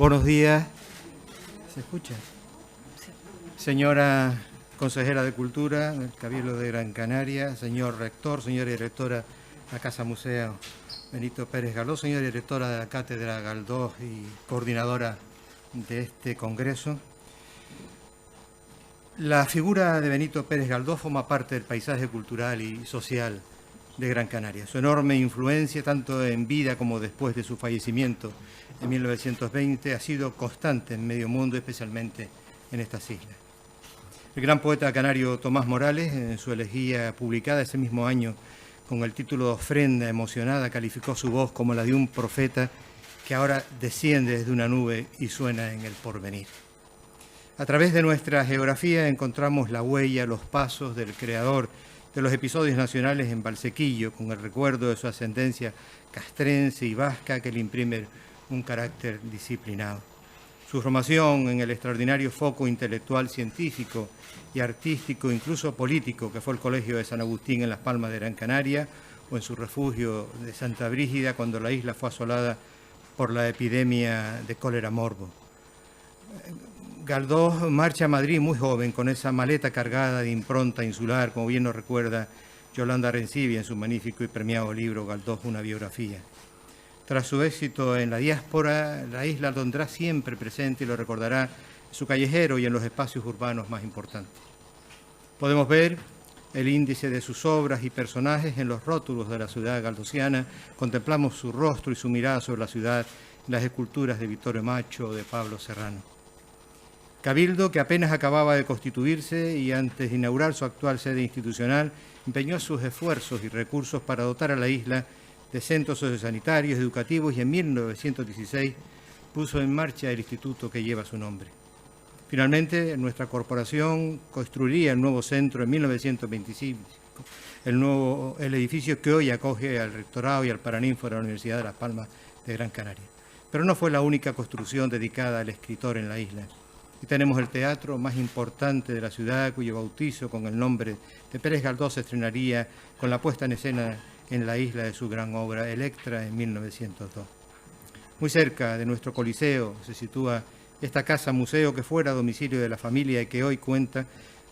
Buenos días. ¿Se escucha? Señora consejera de Cultura del Cabildo de Gran Canaria, señor rector, señora directora de la Casa Museo Benito Pérez Galdós, señora directora de la Cátedra Galdós y coordinadora de este congreso. La figura de Benito Pérez Galdós forma parte del paisaje cultural y social de Gran Canaria. Su enorme influencia, tanto en vida como después de su fallecimiento en 1920, ha sido constante en medio mundo, especialmente en estas islas. El gran poeta canario Tomás Morales, en su elegía publicada ese mismo año con el título de Ofrenda emocionada, calificó su voz como la de un profeta que ahora desciende desde una nube y suena en el porvenir. A través de nuestra geografía encontramos la huella, los pasos del creador de los episodios nacionales en Valsequillo, con el recuerdo de su ascendencia castrense y vasca que le imprime un carácter disciplinado. Su formación en el extraordinario foco intelectual, científico y artístico, incluso político, que fue el Colegio de San Agustín en Las Palmas de Gran Canaria, o en su refugio de Santa Brígida cuando la isla fue asolada por la epidemia de cólera morbo. Galdós marcha a Madrid muy joven, con esa maleta cargada de impronta insular, como bien nos recuerda Yolanda Arencibia en su magnífico y premiado libro Galdós, una biografía. Tras su éxito en la diáspora, la isla tendrá siempre presente y lo recordará en su callejero y en los espacios urbanos más importantes. Podemos ver el índice de sus obras y personajes en los rótulos de la ciudad galdosiana, contemplamos su rostro y su mirada sobre la ciudad en las esculturas de Vittorio Macho o de Pablo Serrano. Cabildo, que apenas acababa de constituirse y antes de inaugurar su actual sede institucional, empeñó sus esfuerzos y recursos para dotar a la isla de centros sociosanitarios, educativos y en 1916 puso en marcha el instituto que lleva su nombre. Finalmente, nuestra corporación construiría el nuevo centro en 1925, el edificio que hoy acoge al rectorado y al paraninfo de la Universidad de Las Palmas de Gran Canaria. Pero no fue la única construcción dedicada al escritor en la isla. Y tenemos el teatro más importante de la ciudad, cuyo bautizo con el nombre de Pérez Galdós se estrenaría con la puesta en escena en la isla de su gran obra Electra en 1902. Muy cerca de nuestro Coliseo se sitúa esta casa museo que fuera domicilio de la familia y que hoy cuenta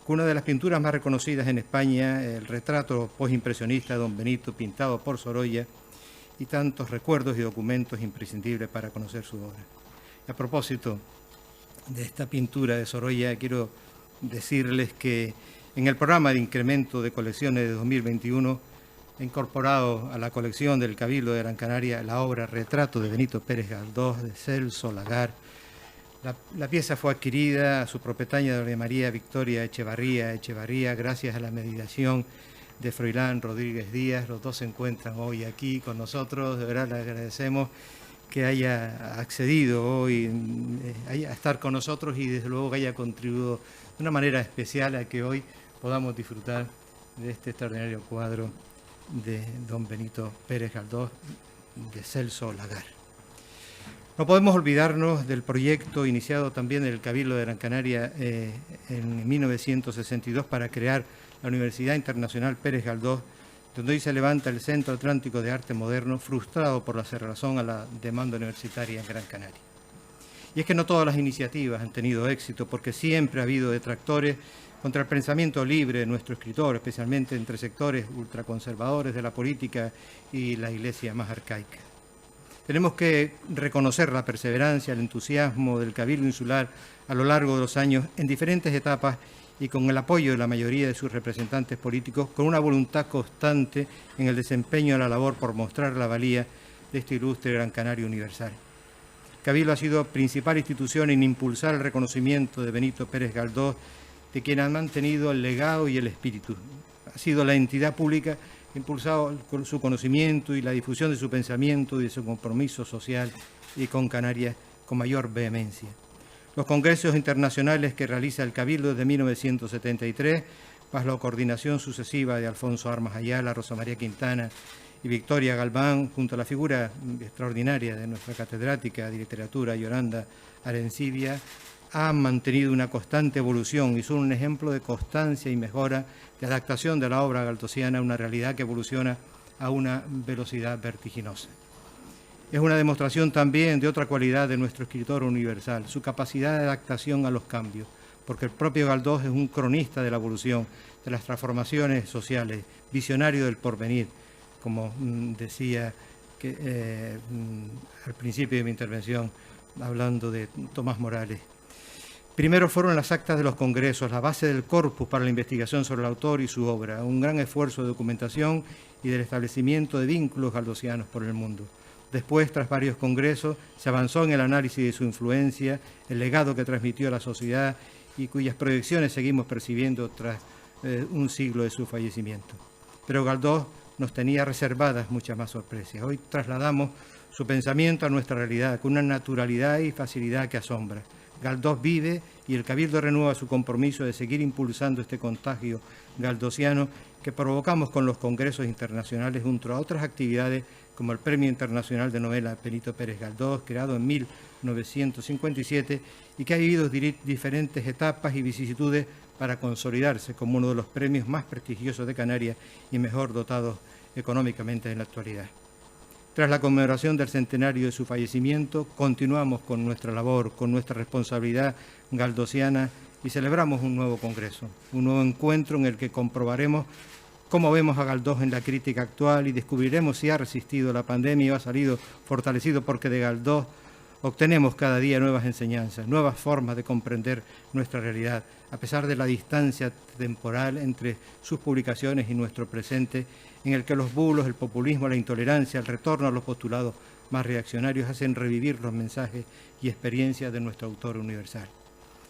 con una de las pinturas más reconocidas en España, el retrato postimpresionista de don Benito pintado por Sorolla, y tantos recuerdos y documentos imprescindibles para conocer su obra. A propósito de esta pintura de Sorolla, quiero decirles que en el programa de incremento de colecciones de 2021 he incorporado a la colección del Cabildo de Gran Canaria la obra Retrato de Benito Pérez Galdós de Celso Lagar. La pieza fue adquirida a su propietaria doña María Victoria Echevarría gracias a la mediación de Froilán Rodríguez Díaz. Los dos se encuentran hoy aquí con nosotros, de verdad le agradecemos que haya accedido hoy a estar con nosotros y desde luego que haya contribuido de una manera especial a que hoy podamos disfrutar de este extraordinario cuadro de don Benito Pérez Galdós de Celso Lagar. No podemos olvidarnos del proyecto iniciado también en el Cabildo de Gran Canaria en 1962 para crear la Universidad Internacional Pérez Galdós, donde hoy se levanta el Centro Atlántico de Arte Moderno, frustrado por la cerrazón a la demanda universitaria en Gran Canaria. Y es que no todas las iniciativas han tenido éxito, porque siempre ha habido detractores contra el pensamiento libre de nuestro escritor, especialmente entre sectores ultraconservadores de la política y la Iglesia más arcaica. Tenemos que reconocer la perseverancia, el entusiasmo del Cabildo Insular a lo largo de los años en diferentes etapas y con el apoyo de la mayoría de sus representantes políticos, con una voluntad constante en el desempeño de la labor por mostrar la valía de este ilustre Gran Canario universal. Cabildo ha sido principal institución en impulsar el reconocimiento de Benito Pérez Galdós, de quien han mantenido el legado y el espíritu. Ha sido la entidad pública que ha impulsado su conocimiento y la difusión de su pensamiento y de su compromiso social y con Canarias con mayor vehemencia. Los congresos internacionales que realiza el Cabildo desde 1973, más la coordinación sucesiva de Alfonso Armas Ayala, Rosa María Quintana y Victoria Galván, junto a la figura extraordinaria de nuestra catedrática de literatura, Yolanda Arencibia, han mantenido una constante evolución y son un ejemplo de constancia y mejora de adaptación de la obra galdosiana a una realidad que evoluciona a una velocidad vertiginosa. Es una demostración también de otra cualidad de nuestro escritor universal, su capacidad de adaptación a los cambios, porque el propio Galdós es un cronista de la evolución, de las transformaciones sociales, visionario del porvenir, como decía al principio de mi intervención, hablando de Tomás Morales. Primero fueron las actas de los congresos, la base del corpus para la investigación sobre el autor y su obra, un gran esfuerzo de documentación y del establecimiento de vínculos galdosianos por el mundo. Después, tras varios congresos, se avanzó en el análisis de su influencia, el legado que transmitió a la sociedad y cuyas proyecciones seguimos percibiendo tras un siglo de su fallecimiento. Pero Galdós nos tenía reservadas muchas más sorpresas. Hoy trasladamos su pensamiento a nuestra realidad con una naturalidad y facilidad que asombra. Galdós vive y el Cabildo renueva su compromiso de seguir impulsando este contagio galdosiano que provocamos con los congresos internacionales junto a otras actividades como el Premio Internacional de Novela Benito Pérez Galdós, creado en 1957 y que ha vivido diferentes etapas y vicisitudes para consolidarse como uno de los premios más prestigiosos de Canarias y mejor dotados económicamente en la actualidad. Tras la conmemoración del centenario de su fallecimiento, continuamos con nuestra labor, con nuestra responsabilidad galdosiana y celebramos un nuevo congreso, un nuevo encuentro en el que comprobaremos cómo vemos a Galdós en la crítica actual y descubriremos si ha resistido la pandemia o ha salido fortalecido, porque de Galdós obtenemos cada día nuevas enseñanzas, nuevas formas de comprender nuestra realidad, a pesar de la distancia temporal entre sus publicaciones y nuestro presente, en el que los bulos, el populismo, la intolerancia, el retorno a los postulados más reaccionarios hacen revivir los mensajes y experiencias de nuestro autor universal.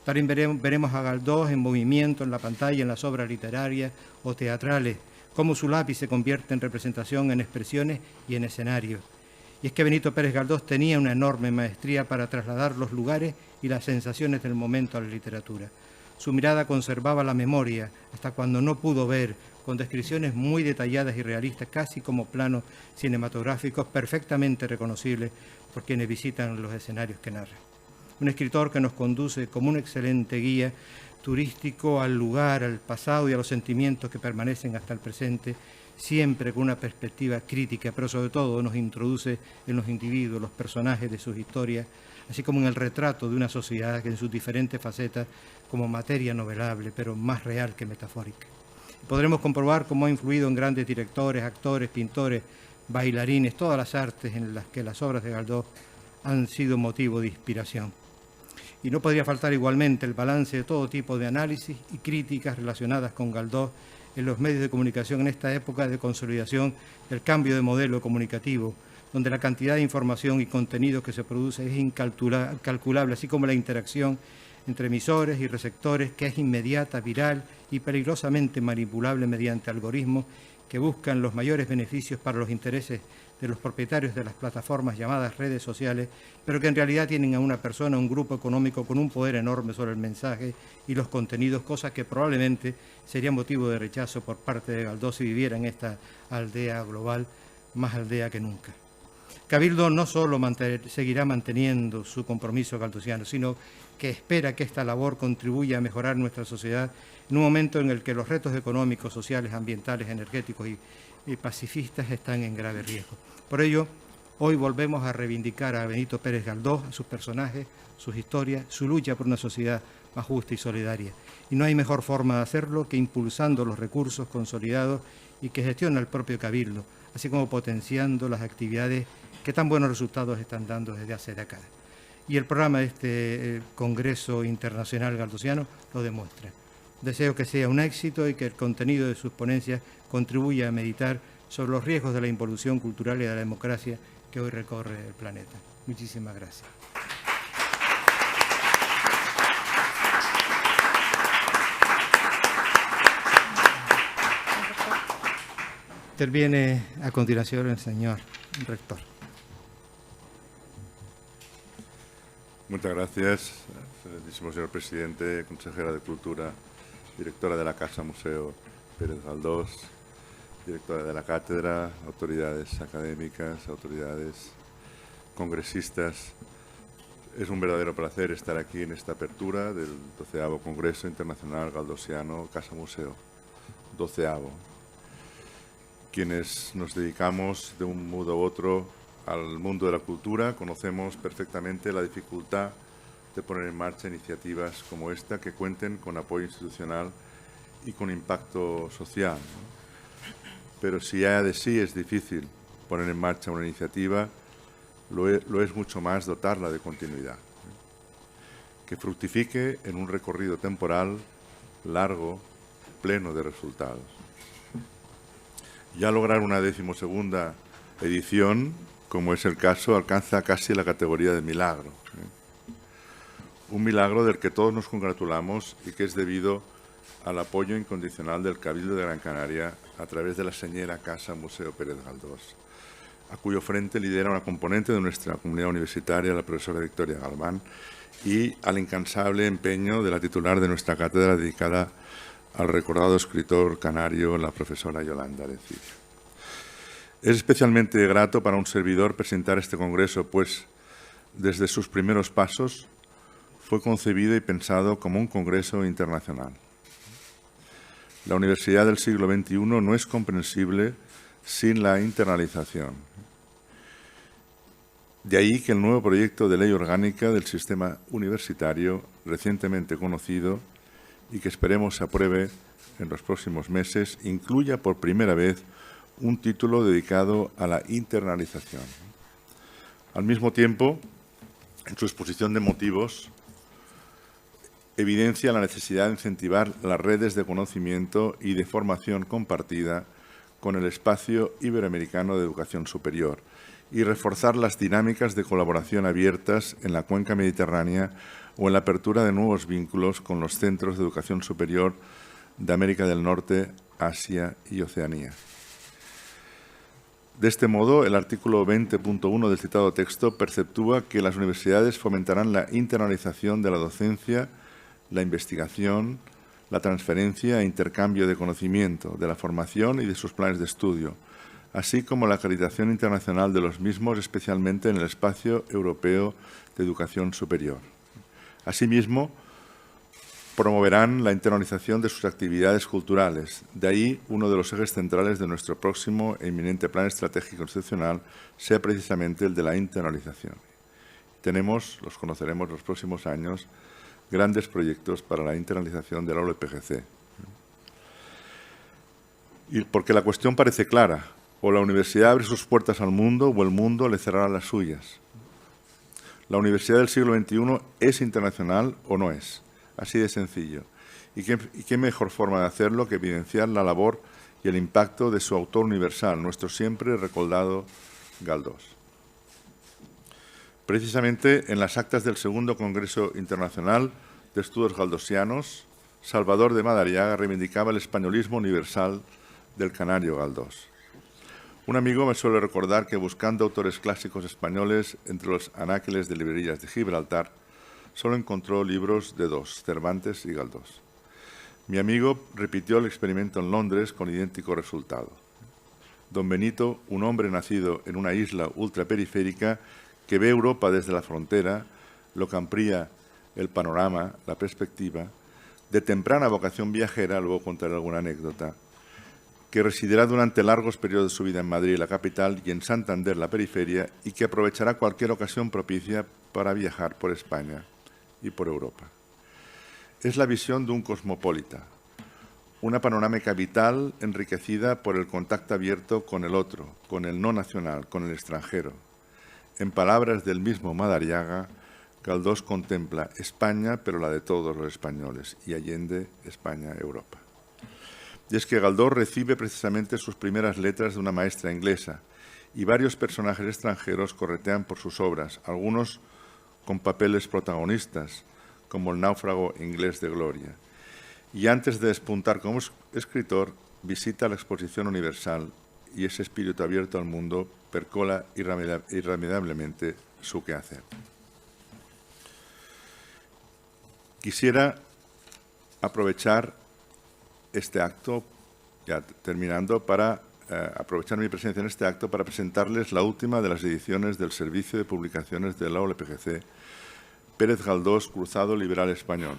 También veremos a Galdós en movimiento en la pantalla, en las obras literarias o teatrales, cómo su lápiz se convierte en representación, en expresiones y en escenarios. Y es que Benito Pérez Galdós tenía una enorme maestría para trasladar los lugares y las sensaciones del momento a la literatura. Su mirada conservaba la memoria hasta cuando no pudo ver, con descripciones muy detalladas y realistas, casi como planos cinematográficos perfectamente reconocibles por quienes visitan los escenarios que narra. Un escritor que nos conduce como un excelente guía turístico al lugar, al pasado y a los sentimientos que permanecen hasta el presente, siempre con una perspectiva crítica, pero sobre todo nos introduce en los individuos, los personajes de sus historias, así como en el retrato de una sociedad que en sus diferentes facetas como materia novelable, pero más real que metafórica. Podremos comprobar cómo ha influido en grandes directores, actores, pintores, bailarines, todas las artes en las que las obras de Galdós han sido motivo de inspiración. Y no podría faltar igualmente el balance de todo tipo de análisis y críticas relacionadas con Galdós en los medios de comunicación en esta época de consolidación del cambio de modelo comunicativo, donde la cantidad de información y contenido que se produce es incalculable, así como la interacción entre emisores y receptores, que es inmediata, viral y peligrosamente manipulable mediante algoritmos que buscan los mayores beneficios para los intereses de los propietarios de las plataformas llamadas redes sociales, pero que en realidad tienen a una persona, un grupo económico con un poder enorme sobre el mensaje y los contenidos, cosa que probablemente sería motivo de rechazo por parte de Galdós si viviera en esta aldea global, más aldea que nunca. Cabildo no solo seguirá manteniendo su compromiso galdosiano, sino que espera que esta labor contribuya a mejorar nuestra sociedad en un momento en el que los retos económicos, sociales, ambientales, energéticos y pacifistas están en grave riesgo. Por ello, hoy volvemos a reivindicar a Benito Pérez Galdós, a sus personajes, sus historias, su lucha por una sociedad más justa y solidaria. Y no hay mejor forma de hacerlo que impulsando los recursos consolidados y que gestiona el propio Cabildo, así como potenciando las actividades que tan buenos resultados están dando desde hace décadas. Y el programa de este Congreso Internacional Galdosiano lo demuestra. Deseo que sea un éxito y que el contenido de sus ponencias contribuya a meditar sobre los riesgos de la involución cultural y de la democracia que hoy recorre el planeta. Muchísimas gracias. Interviene a continuación el señor rector. Muchas gracias, excelentísimo señor presidente, consejera de Cultura, directora de la Casa Museo Pérez Galdós, directora de la cátedra, autoridades académicas, autoridades congresistas. Es un verdadero placer estar aquí en esta apertura del 12º Congreso Internacional Galdosiano Casa Museo. 12º. Quienes nos dedicamos de un modo u otro al mundo de la cultura, conocemos perfectamente la dificultad de poner en marcha iniciativas como esta que cuenten con apoyo institucional y con impacto social, ¿no? Pero si ya de sí es difícil poner en marcha una iniciativa, lo es mucho más dotarla de continuidad, ¿no? Que fructifique en un recorrido temporal largo, pleno de resultados. Ya lograr una 12ª edición, como es el caso, alcanza casi la categoría de milagro, ¿eh? Un milagro del que todos nos congratulamos y que es debido al apoyo incondicional del Cabildo de Gran Canaria a través de la señera Casa Museo Pérez Galdós, a cuyo frente lidera una componente de nuestra comunidad universitaria, la profesora Victoria Galván, y al incansable empeño de la titular de nuestra cátedra dedicada al recordado escritor canario, la profesora Yolanda Arencibia. Es especialmente grato para un servidor presentar este congreso, pues desde sus primeros pasos fue concebido y pensado como un congreso internacional. La universidad del siglo XXI no es comprensible sin la internalización. De ahí que el nuevo proyecto de ley orgánica del sistema universitario, recientemente conocido y que esperemos se apruebe en los próximos meses, incluya por primera vez un título dedicado a la internalización. Al mismo tiempo, en su exposición de motivos, evidencia la necesidad de incentivar las redes de conocimiento y de formación compartida con el espacio iberoamericano de educación superior y reforzar las dinámicas de colaboración abiertas en la cuenca mediterránea o en la apertura de nuevos vínculos con los centros de educación superior de América del Norte, Asia y Oceanía. De este modo, el artículo 20.1 del citado texto perceptúa que las universidades fomentarán la internalización de la docencia, la investigación, la transferencia e intercambio de conocimiento, de la formación y de sus planes de estudio, así como la acreditación internacional de los mismos, especialmente en el espacio europeo de educación superior. Asimismo, promoverán la internalización de sus actividades culturales. De ahí, uno de los ejes centrales de nuestro próximo e inminente plan estratégico institucional sea precisamente el de la internalización. Los conoceremos los próximos años, grandes proyectos para la internalización de la ULPGC. Y porque la cuestión parece clara, o la universidad abre sus puertas al mundo o el mundo le cerrará las suyas. La universidad del siglo XXI es internacional o no es. Así de sencillo. ¿Y qué mejor forma de hacerlo que evidenciar la labor y el impacto de su autor universal, nuestro siempre recordado Galdós? Precisamente en las actas del segundo Congreso Internacional de Estudios Galdosianos, Salvador de Madariaga reivindicaba el españolismo universal del canario Galdós. Un amigo me suele recordar que buscando autores clásicos españoles entre los anáqueles de librerías de Gibraltar, solo encontró libros de dos, Cervantes y Galdós. Mi amigo repitió el experimento en Londres con idéntico resultado. Don Benito, un hombre nacido en una isla ultraperiférica que ve Europa desde la frontera, lo que amplía el panorama, la perspectiva, de temprana vocación viajera, luego contaré alguna anécdota, que residirá durante largos periodos de su vida en Madrid, la capital, y en Santander, la periferia, y que aprovechará cualquier ocasión propicia para viajar por España y por Europa. Es la visión de un cosmopolita, una panorámica vital enriquecida por el contacto abierto con el otro, con el no nacional, con el extranjero. En palabras del mismo Madariaga, Galdós contempla España, pero la de todos los españoles, y allende España, Europa. Y es que Galdós recibe precisamente sus primeras letras de una maestra inglesa, y varios personajes extranjeros corretean por sus obras, algunos con papeles protagonistas, como el náufrago inglés de Gloria. Y antes de despuntar como escritor, visita la Exposición Universal y ese espíritu abierto al mundo percola irremediablemente su quehacer. Quisiera aprovechar este acto, ya terminando, para aprovechar mi presencia en este acto para presentarles la última de las ediciones del Servicio de Publicaciones de la ULPGC, Pérez Galdós, Cruzado Liberal Español.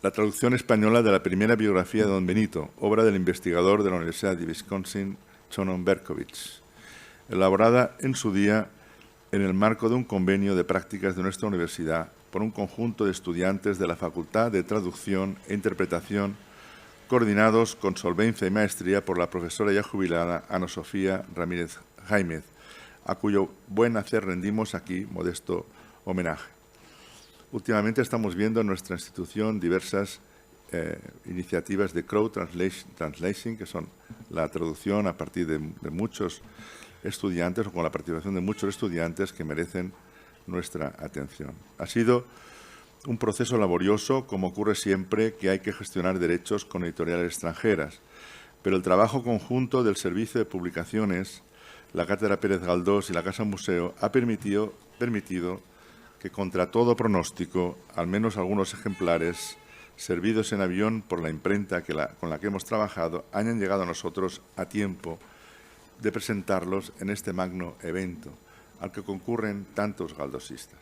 La traducción española de la primera biografía de Don Benito, obra del investigador de la Universidad de Wisconsin, Chonon Berkovich. elaborada en su día en el marco de un convenio de prácticas de nuestra universidad por un conjunto de estudiantes de la Facultad de Traducción e Interpretación, coordinados con solvencia y maestría por la profesora ya jubilada Ana Sofía Ramírez Jaimez, a cuyo buen hacer rendimos aquí modesto homenaje. Últimamente estamos viendo en nuestra institución diversas iniciativas de crowd-translation, que son la traducción a partir de muchos estudiantes o con la participación de muchos estudiantes que merecen nuestra atención. Ha sido un proceso laborioso, como ocurre siempre que hay que gestionar derechos con editoriales extranjeras, pero el trabajo conjunto del Servicio de Publicaciones, la Cátedra Pérez Galdós y la Casa Museo ha permitido que, contra todo pronóstico, al menos algunos ejemplares servidos en avión por la imprenta con la que hemos trabajado hayan llegado a nosotros a tiempo de presentarlos en este magno evento, al que concurren tantos galdosistas.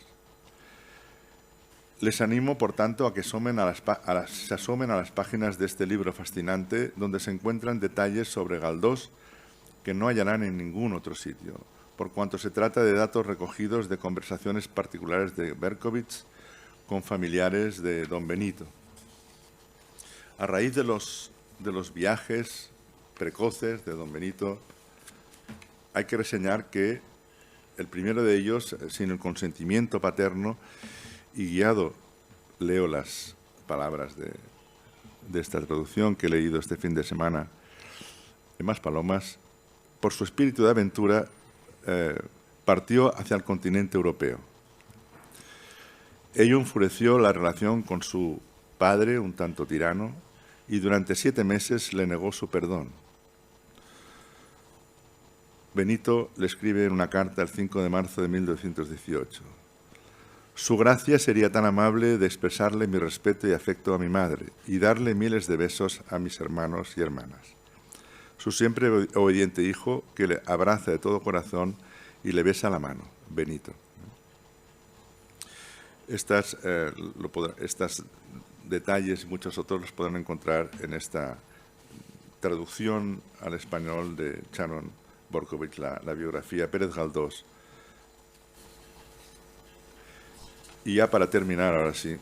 Les animo, por tanto, a que se asomen a las páginas de este libro fascinante, donde se encuentran detalles sobre Galdós que no hallarán en ningún otro sitio, por cuanto se trata de datos recogidos de conversaciones particulares de Berkovits con familiares de don Benito. A raíz de los viajes precoces de don Benito, hay que reseñar que el primero de ellos, sin el consentimiento paterno y guiado, leo las palabras de esta traducción que he leído este fin de semana en Maspalomas, por su espíritu de aventura, partió hacia el continente europeo. Ello enfureció la relación con su padre, un tanto tirano, y durante 7 meses le negó su perdón. Benito le escribe en una carta el 5 de marzo de 1918. Su gracia sería tan amable de expresarle mi respeto y afecto a mi madre y darle miles de besos a mis hermanos y hermanas. Su siempre obediente hijo, que le abraza de todo corazón y le besa la mano, Benito. Estos detalles y muchos otros los podrán encontrar en esta traducción al español de Sharon Borkovich, la biografía Pérez Galdós. Y ya para terminar, ahora sí,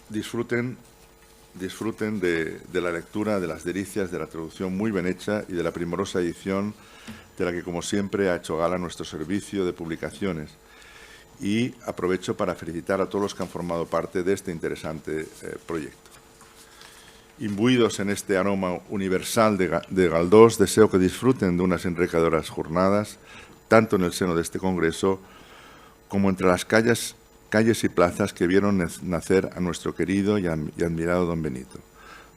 disfruten de la lectura de las delicias de la traducción muy bien hecha y de la primorosa edición de la que, como siempre, ha hecho gala nuestro servicio de publicaciones. Y aprovecho para felicitar a todos los que han formado parte de este interesante proyecto. Imbuidos en este aroma universal de Galdós, deseo que disfruten de unas enriquecedoras jornadas, tanto en el seno de este congreso como entre las calles y plazas que vieron nacer a nuestro querido y admirado don Benito.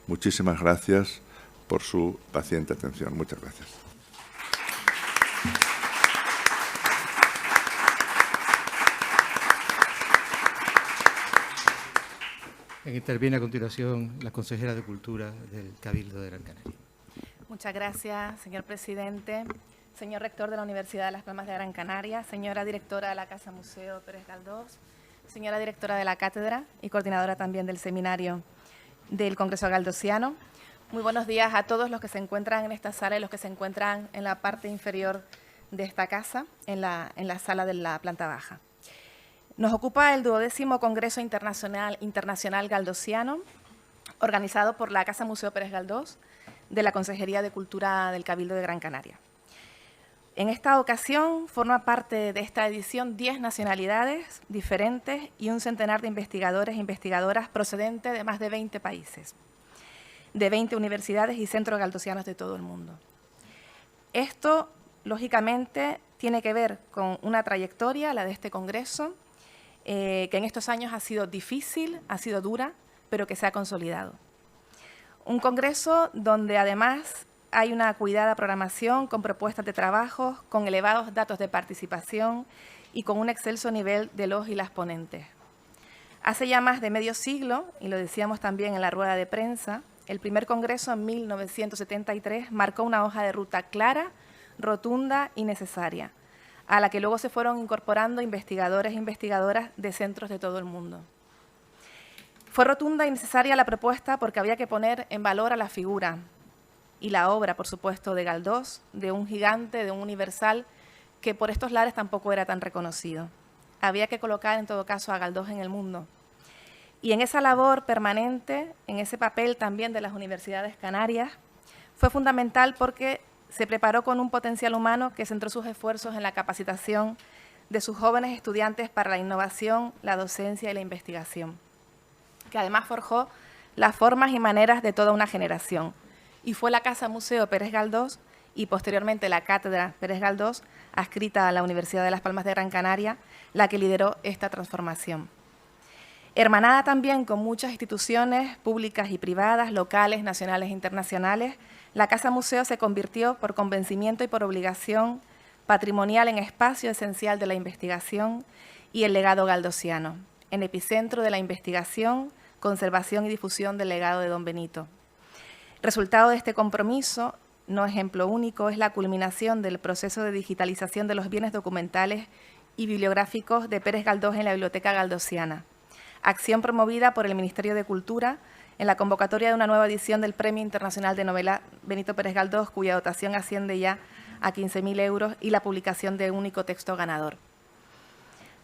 Muchísimas gracias por su paciente atención. Muchas gracias. Interviene a continuación la consejera de Cultura del Cabildo de Gran Canaria. Muchas gracias, señor presidente, señor rector de la Universidad de Las Palmas de Gran Canaria, señora directora de la Casa Museo Pérez Galdós, señora directora de la Cátedra y coordinadora también del seminario del Congreso Galdosiano. Muy buenos días a todos los que se encuentran en esta sala y los que se encuentran en la parte inferior de esta casa, en la sala de la planta baja. Nos ocupa el 12º Congreso Internacional Galdosiano, organizado por la Casa Museo Pérez Galdós de la Consejería de Cultura del Cabildo de Gran Canaria. En esta ocasión forma parte de esta edición 10 nacionalidades diferentes y un centenar de investigadores e investigadoras procedentes de más de 20 países, de 20 universidades y centros galdosianos de todo el mundo. Esto, lógicamente, tiene que ver con una trayectoria, la de este congreso, que en estos años ha sido difícil, ha sido dura, pero que se ha consolidado. Un congreso donde además hay una cuidada programación con propuestas de trabajo, con elevados datos de participación y con un excelso nivel de los y las ponentes. Hace ya más de medio siglo, y lo decíamos también en la rueda de prensa, el primer congreso en 1973 marcó una hoja de ruta clara, rotunda y necesaria, a la que luego se fueron incorporando investigadores e investigadoras de centros de todo el mundo. Fue rotunda y necesaria la propuesta porque había que poner en valor a la figura y la obra, por supuesto, de Galdós, de un gigante, de un universal, que por estos lares tampoco era tan reconocido. Había que colocar, en todo caso, a Galdós en el mundo. Y en esa labor permanente, en ese papel también de las universidades canarias, fue fundamental porque se preparó con un potencial humano que centró sus esfuerzos en la capacitación de sus jóvenes estudiantes para la innovación, la docencia y la investigación, que además forjó las formas y maneras de toda una generación. Y fue la Casa Museo Pérez Galdós y posteriormente la Cátedra Pérez Galdós, adscrita a la Universidad de Las Palmas de Gran Canaria, la que lideró esta transformación. Hermanada también con muchas instituciones públicas y privadas, locales, nacionales e internacionales, la Casa Museo se convirtió por convencimiento y por obligación patrimonial en espacio esencial de la investigación y el legado galdosiano, en epicentro de la investigación, conservación y difusión del legado de don Benito. Resultado de este compromiso, no ejemplo único, es la culminación del proceso de digitalización de los bienes documentales y bibliográficos de Pérez Galdós en la Biblioteca Galdosiana, acción promovida por el Ministerio de Cultura en la convocatoria de una nueva edición del Premio Internacional de Novela Benito Pérez Galdós, cuya dotación asciende ya a 15.000 euros, y la publicación de un único texto ganador.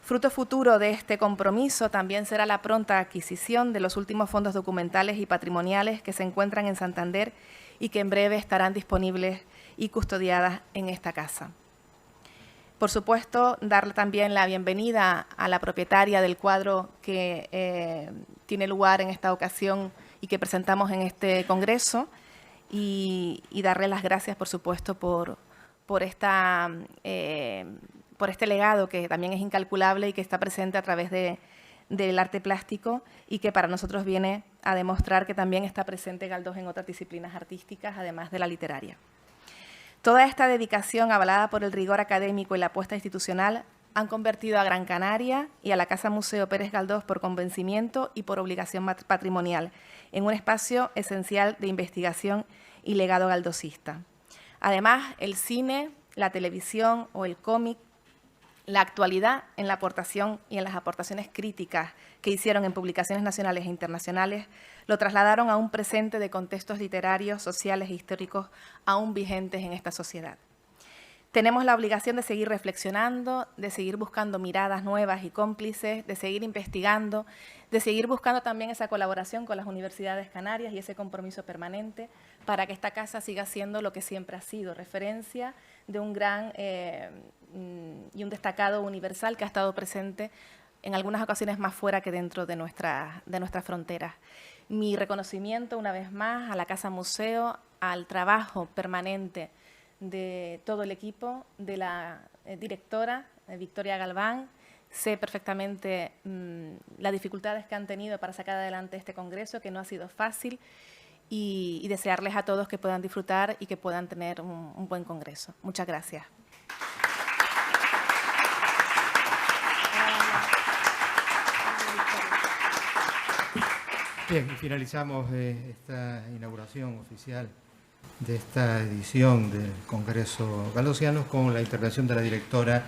Fruto futuro de este compromiso también será la pronta adquisición de los últimos fondos documentales y patrimoniales que se encuentran en Santander y que en breve estarán disponibles y custodiadas en esta casa. Por supuesto, darle también la bienvenida a la propietaria del cuadro que tiene lugar en esta ocasión y que presentamos en este congreso, y darle las gracias, por supuesto, por este legado que también es incalculable y que está presente a través del arte plástico y que para nosotros viene a demostrar que también está presente Galdós en otras disciplinas artísticas, además de la literaria. Toda esta dedicación, avalada por el rigor académico y la apuesta institucional, han convertido a Gran Canaria y a la Casa Museo Pérez Galdós por convencimiento y por obligación patrimonial en un espacio esencial de investigación y legado galdosista. Además, el cine, la televisión o el cómic, la actualidad en la aportación y en las aportaciones críticas que hicieron en publicaciones nacionales e internacionales, lo trasladaron a un presente de contextos literarios, sociales e históricos aún vigentes en esta sociedad. Tenemos la obligación de seguir reflexionando, de seguir buscando miradas nuevas y cómplices, de seguir investigando, de seguir buscando también esa colaboración con las universidades canarias y ese compromiso permanente para que esta casa siga siendo lo que siempre ha sido, referencia de un gran y un destacado universal que ha estado presente en algunas ocasiones más fuera que dentro de nuestras fronteras. Mi reconocimiento una vez más a la Casa Museo, al trabajo permanente de todo el equipo, de la directora Victoria Galván. Sé perfectamente las dificultades que han tenido para sacar adelante este congreso, que no ha sido fácil, y desearles a todos que puedan disfrutar y que puedan tener un buen congreso. Muchas gracias. Bien, y finalizamos esta inauguración oficial de esta edición del Congreso Galdosiano con la intervención de la directora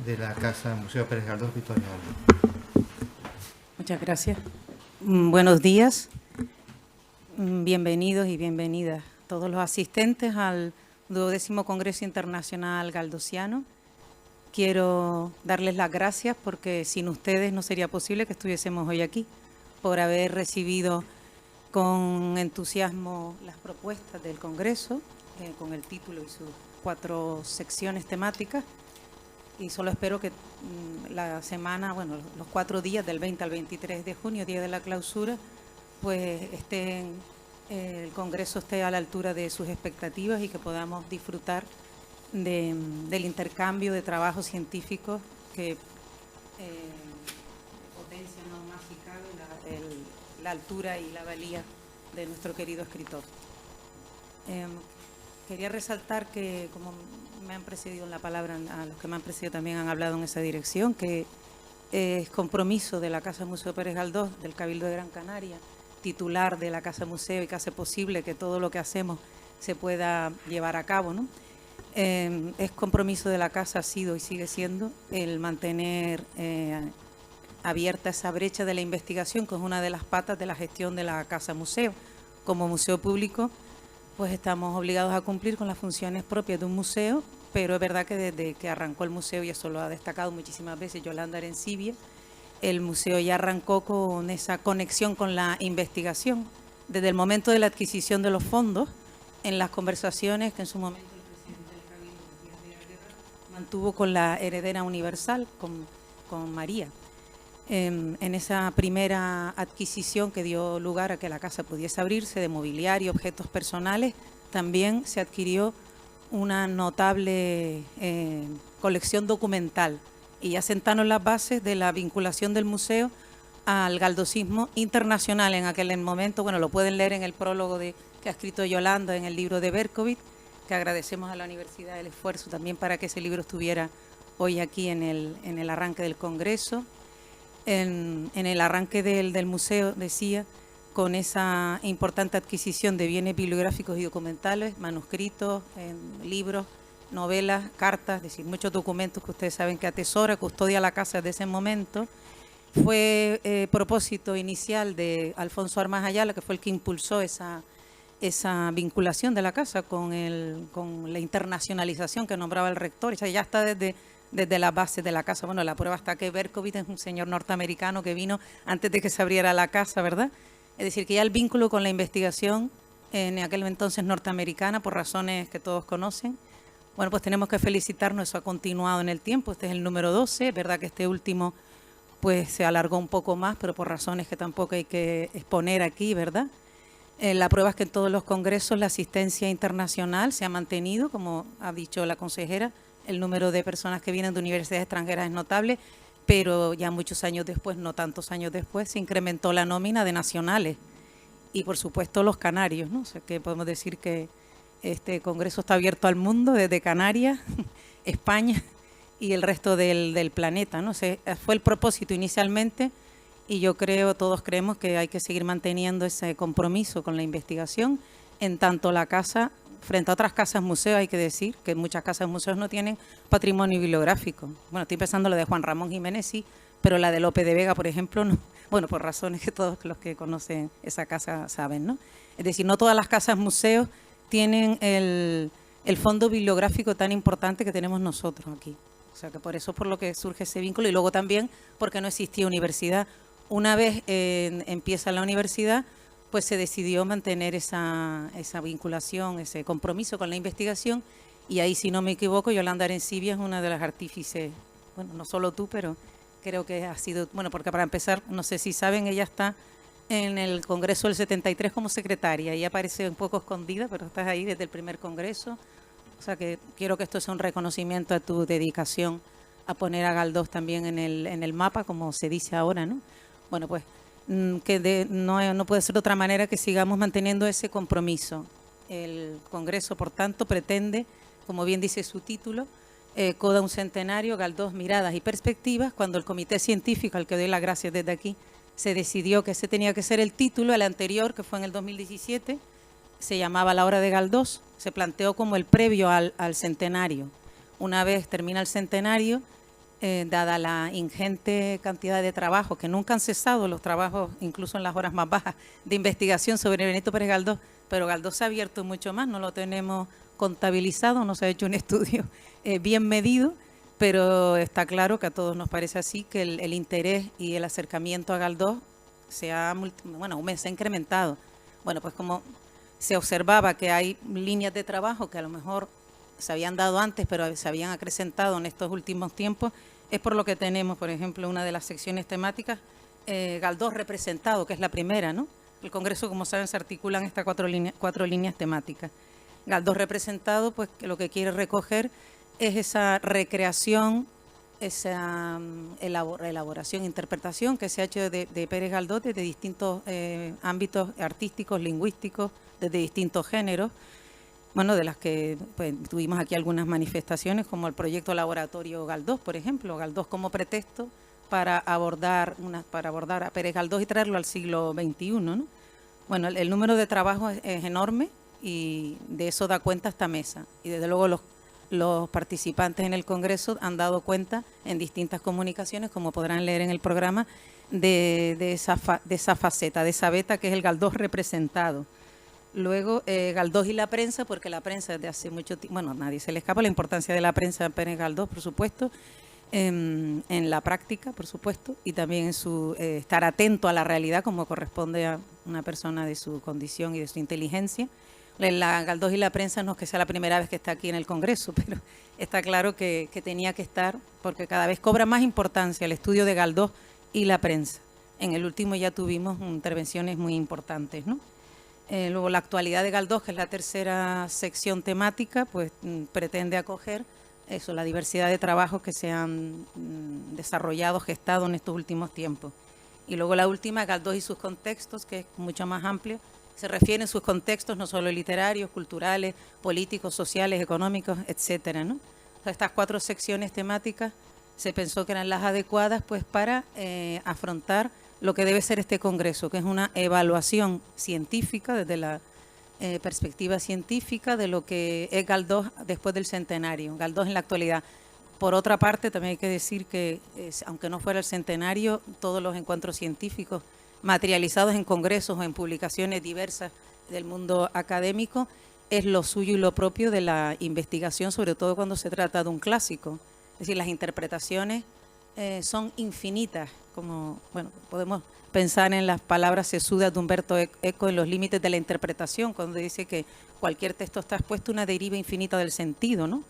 de la Casa Museo Pérez Galdós, Victoria Galván. Muchas gracias. Buenos días. Bienvenidos y bienvenidas todos los asistentes al 12º Congreso Internacional Galdosiano. Quiero darles las gracias porque sin ustedes no sería posible que estuviésemos hoy aquí, por haber recibido con entusiasmo las propuestas del Congreso, con el título y sus 4 secciones temáticas. Y solo espero que la semana, bueno, los 4 días del 20 al 23 de junio, día de la clausura, pues el Congreso esté a la altura de sus expectativas y que podamos disfrutar del intercambio de trabajos científicos que potencian aún más si cabe la altura y la valía de nuestro querido escritor. Quería resaltar que, como me han precedido en la palabra, a los que me han precedido también han hablado en esa dirección, que es compromiso de la Casa Museo Pérez Galdós, del Cabildo de Gran Canaria, titular de la Casa Museo, y que hace posible que todo lo que hacemos se pueda llevar a cabo, ¿no? Es compromiso de la Casa, ha sido y sigue siendo el mantener abierta esa brecha de la investigación, que es una de las patas de la gestión de la Casa Museo. Como museo público, pues estamos obligados a cumplir con las funciones propias de un museo, pero es verdad que desde que arrancó el museo, y eso lo ha destacado muchísimas veces Yolanda Arencibia, el museo ya arrancó con esa conexión con la investigación. Desde el momento de la adquisición de los fondos, en las conversaciones que en su momento el presidente del Cabildo, Díaz de Aguirre, mantuvo con la heredera universal, con María. En esa primera adquisición que dio lugar a que la casa pudiese abrirse de mobiliario, objetos personales, también se adquirió una notable colección documental y ya sentaron las bases de la vinculación del museo al galdosismo internacional en aquel momento. Bueno, lo pueden leer en el prólogo que ha escrito Yolanda en el libro de Berkovits, que agradecemos a la universidad el esfuerzo también para que ese libro estuviera hoy aquí en el arranque del Congreso. En el arranque del museo, decía, con esa importante adquisición de bienes bibliográficos y documentales, manuscritos, libros, novelas, cartas, es decir, muchos documentos que ustedes saben que atesora, custodia la casa desde ese momento. Fue propósito inicial de Alfonso Armas Ayala, que fue el que impulsó esa vinculación de la casa con la internacionalización que nombraba el rector. O sea, ya está desde la base de la casa. Bueno, la prueba está que Berkovits es un señor norteamericano que vino antes de que se abriera la casa, ¿verdad? Es decir, que ya el vínculo con la investigación en aquel entonces norteamericana, por razones que todos conocen. Bueno, pues tenemos que felicitarnos, eso ha continuado en el tiempo. Este es el número 12, es verdad que este último pues se alargó un poco más, pero por razones que tampoco hay que exponer aquí, ¿verdad? La prueba es que en todos los congresos la asistencia internacional se ha mantenido, como ha dicho la consejera. El número de personas que vienen de universidades extranjeras es notable, pero ya muchos años después, no tantos años después, se incrementó la nómina de nacionales y, por supuesto, los canarios, ¿no? O sea, que podemos decir que este congreso está abierto al mundo, desde Canarias, España y el resto del planeta, ¿no? O sea, fue el propósito inicialmente y yo creo, todos creemos que hay que seguir manteniendo ese compromiso con la investigación, en tanto la casa, frente a otras casas museos, hay que decir que muchas casas museos no tienen patrimonio bibliográfico. Bueno, estoy pensando en lo de Juan Ramón Jiménez, sí, pero la de Lope de Vega, por ejemplo, no. Bueno, por razones que todos los que conocen esa casa saben, ¿no? Es decir, no todas las casas museos tienen el fondo bibliográfico tan importante que tenemos nosotros aquí. O sea, que por eso por lo que surge ese vínculo y luego también porque no existía universidad. Una vez empieza la universidad, pues se decidió mantener esa vinculación, ese compromiso con la investigación y ahí, si no me equivoco, Yolanda Arencibia es una de las artífices, bueno, no solo tú, pero creo que ha sido, bueno, porque para empezar, no sé si saben, ella está en el Congreso del 73 como secretaria, ella aparece un poco escondida, pero estás ahí desde el primer Congreso, o sea que quiero que esto sea un reconocimiento a tu dedicación a poner a Galdós también en el mapa, como se dice ahora, ¿no? Bueno, pues que no puede ser de otra manera que sigamos manteniendo ese compromiso. El Congreso, por tanto, pretende, como bien dice su título, Coda un centenario, Galdós, miradas y perspectivas. Cuando el comité científico, al que doy las gracias desde aquí, se decidió que ese tenía que ser el título, el anterior, que fue en el 2017, se llamaba La Hora de Galdós, se planteó como el previo al centenario. Una vez termina el centenario, dada la ingente cantidad de trabajos, que nunca han cesado los trabajos, incluso en las horas más bajas, de investigación sobre Benito Pérez Galdós, pero Galdós se ha abierto mucho más, no lo tenemos contabilizado, no se ha hecho un estudio bien medido, pero está claro que a todos nos parece así, que el interés y el acercamiento a Galdós se ha incrementado. Bueno, pues como se observaba que hay líneas de trabajo que a lo mejor se habían dado antes, pero se habían acrecentado en estos últimos tiempos, es por lo que tenemos, por ejemplo, una de las secciones temáticas, Galdós representado, que es la primera, ¿no? El Congreso, como saben, se articulan estas cuatro líneas temáticas. Galdós representado, pues que lo que quiere recoger es esa recreación, esa elaboración, interpretación que se ha hecho de Pérez Galdós desde distintos ámbitos artísticos, lingüísticos, desde distintos géneros. Bueno, de las que pues, tuvimos aquí algunas manifestaciones, como el proyecto Laboratorio Galdós, por ejemplo, Galdós como pretexto para abordar a Pérez Galdós y traerlo al siglo XXI, ¿no? Bueno, el número de trabajos es enorme y de eso da cuenta esta mesa. Y desde luego los participantes en el Congreso han dado cuenta en distintas comunicaciones, como podrán leer en el programa, de esa faceta, de esa beta que es el Galdós representado. Luego, Galdós y la prensa, porque la prensa desde hace mucho tiempo, bueno, nadie se le escapa la importancia de la prensa en Pérez Galdós, por supuesto, en la práctica, por supuesto, y también en su estar atento a la realidad como corresponde a una persona de su condición y de su inteligencia. La Galdós y la prensa no es que sea la primera vez que está aquí en el Congreso, pero está claro que tenía que estar, porque cada vez cobra más importancia el estudio de Galdós y la prensa. En el último ya tuvimos intervenciones muy importantes, ¿no? Luego la actualidad de Galdós, que es la tercera sección temática, pues pretende acoger eso, la diversidad de trabajos que se han desarrollado, gestado en estos últimos tiempos. Y luego la última, Galdós y sus contextos, que es mucho más amplio, se refieren sus contextos no solo literarios, culturales, políticos, sociales, económicos, etcétera, ¿no? O sea, estas 4 secciones temáticas se pensó que eran las adecuadas pues para afrontar lo que debe ser este congreso, que es una evaluación científica desde la perspectiva científica de lo que es Galdós después del centenario, Galdós en la actualidad. Por otra parte, también hay que decir que, aunque no fuera el centenario, todos los encuentros científicos materializados en congresos o en publicaciones diversas del mundo académico es lo suyo y lo propio de la investigación, sobre todo cuando se trata de un clásico. Es decir, las interpretaciones son infinitas, como bueno, podemos pensar en las palabras sesudas de Humberto Eco en Los límites de la interpretación, cuando dice que cualquier texto está expuesto a una deriva infinita del sentido, ¿no?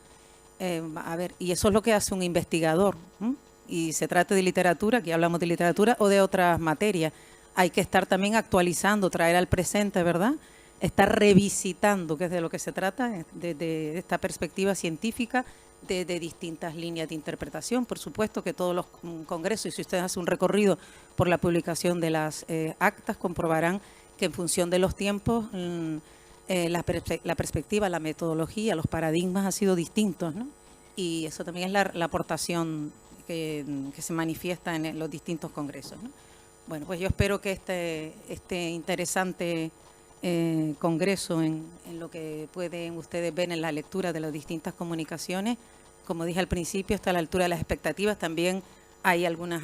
A ver, y eso es lo que hace un investigador, ¿no? Y se trata de literatura, aquí hablamos de literatura, o de otras materias. Hay que estar también actualizando, traer al presente, ¿verdad? Estar revisitando, que es de lo que se trata, de esta perspectiva científica, de distintas líneas de interpretación. Por supuesto que todos los congresos, y si ustedes hacen un recorrido por la publicación de las actas, comprobarán que en función de los tiempos la perspectiva, la metodología, los paradigmas han sido distintos, ¿no? Y eso también es la aportación que se manifiesta en los distintos congresos, ¿no? Bueno, pues yo espero que este interesante congreso en lo que pueden ustedes ver en la lectura de las distintas comunicaciones, como dije al principio, está a la altura de las expectativas. También hay algunas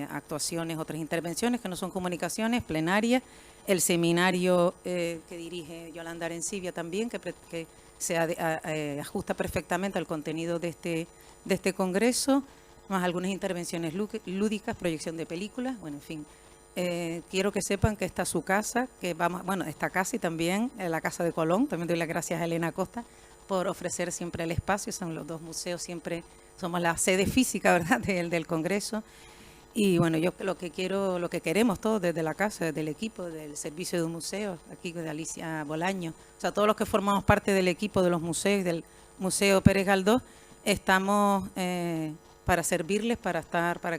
actuaciones, otras intervenciones que no son comunicaciones, plenarias, el seminario que dirige Yolanda Arencibia también, que se ajusta perfectamente al contenido de este congreso, más algunas intervenciones lúdicas, proyección de películas, bueno, en fin. Quiero que sepan que esta es su casa, que vamos, bueno, esta casa y también la Casa de Colón. También doy las gracias a Elena Costa por ofrecer siempre el espacio. Son los 2 museos, siempre somos la sede física, ¿verdad?, del Congreso. Y bueno, yo lo que queremos todos desde la casa, desde el equipo del servicio de un museo, aquí de Alicia Bolaño, o sea, todos los que formamos parte del equipo de los museos, del Museo Pérez Galdós, estamos para servirles, para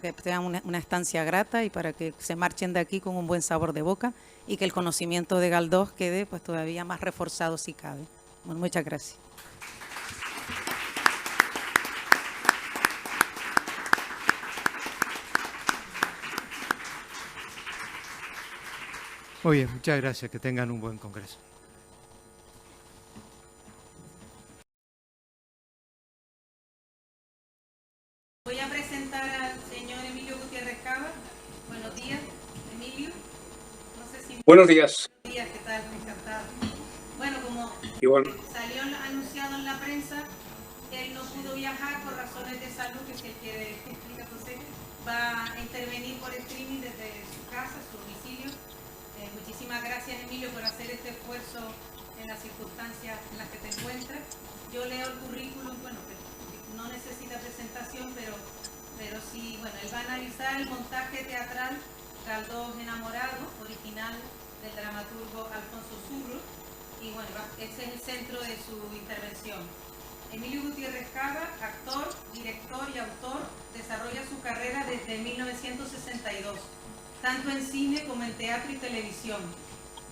que tengan una estancia grata y para que se marchen de aquí con un buen sabor de boca y que el conocimiento de Galdós quede pues todavía más reforzado si cabe. Bueno, muchas gracias. Muy bien, muchas gracias. Que tengan un buen congreso. Voy a presentar al señor Emilio Gutiérrez Cava. Buenos días, Emilio. No sé si... Buenos días. Buenos días, ¿qué tal? Encantado. Bueno, como Igual. salió anunciado en la prensa, él no pudo viajar por razones de salud, que si él quiere explicar, José, va a intervenir por streaming desde su casa, su domicilio. Muchísimas gracias, Emilio, por hacer este esfuerzo en las circunstancias en las que te encuentras. Yo leo el currículum, bueno, que no necesita presentación, pero sí, bueno, él va a analizar el montaje teatral Galdós Enamorado, original del dramaturgo Alfonso Zurro, y bueno, ese es el centro de su intervención. Emilio Gutiérrez Cava, actor, director y autor, desarrolla su carrera desde 1962, tanto en cine como en teatro y televisión,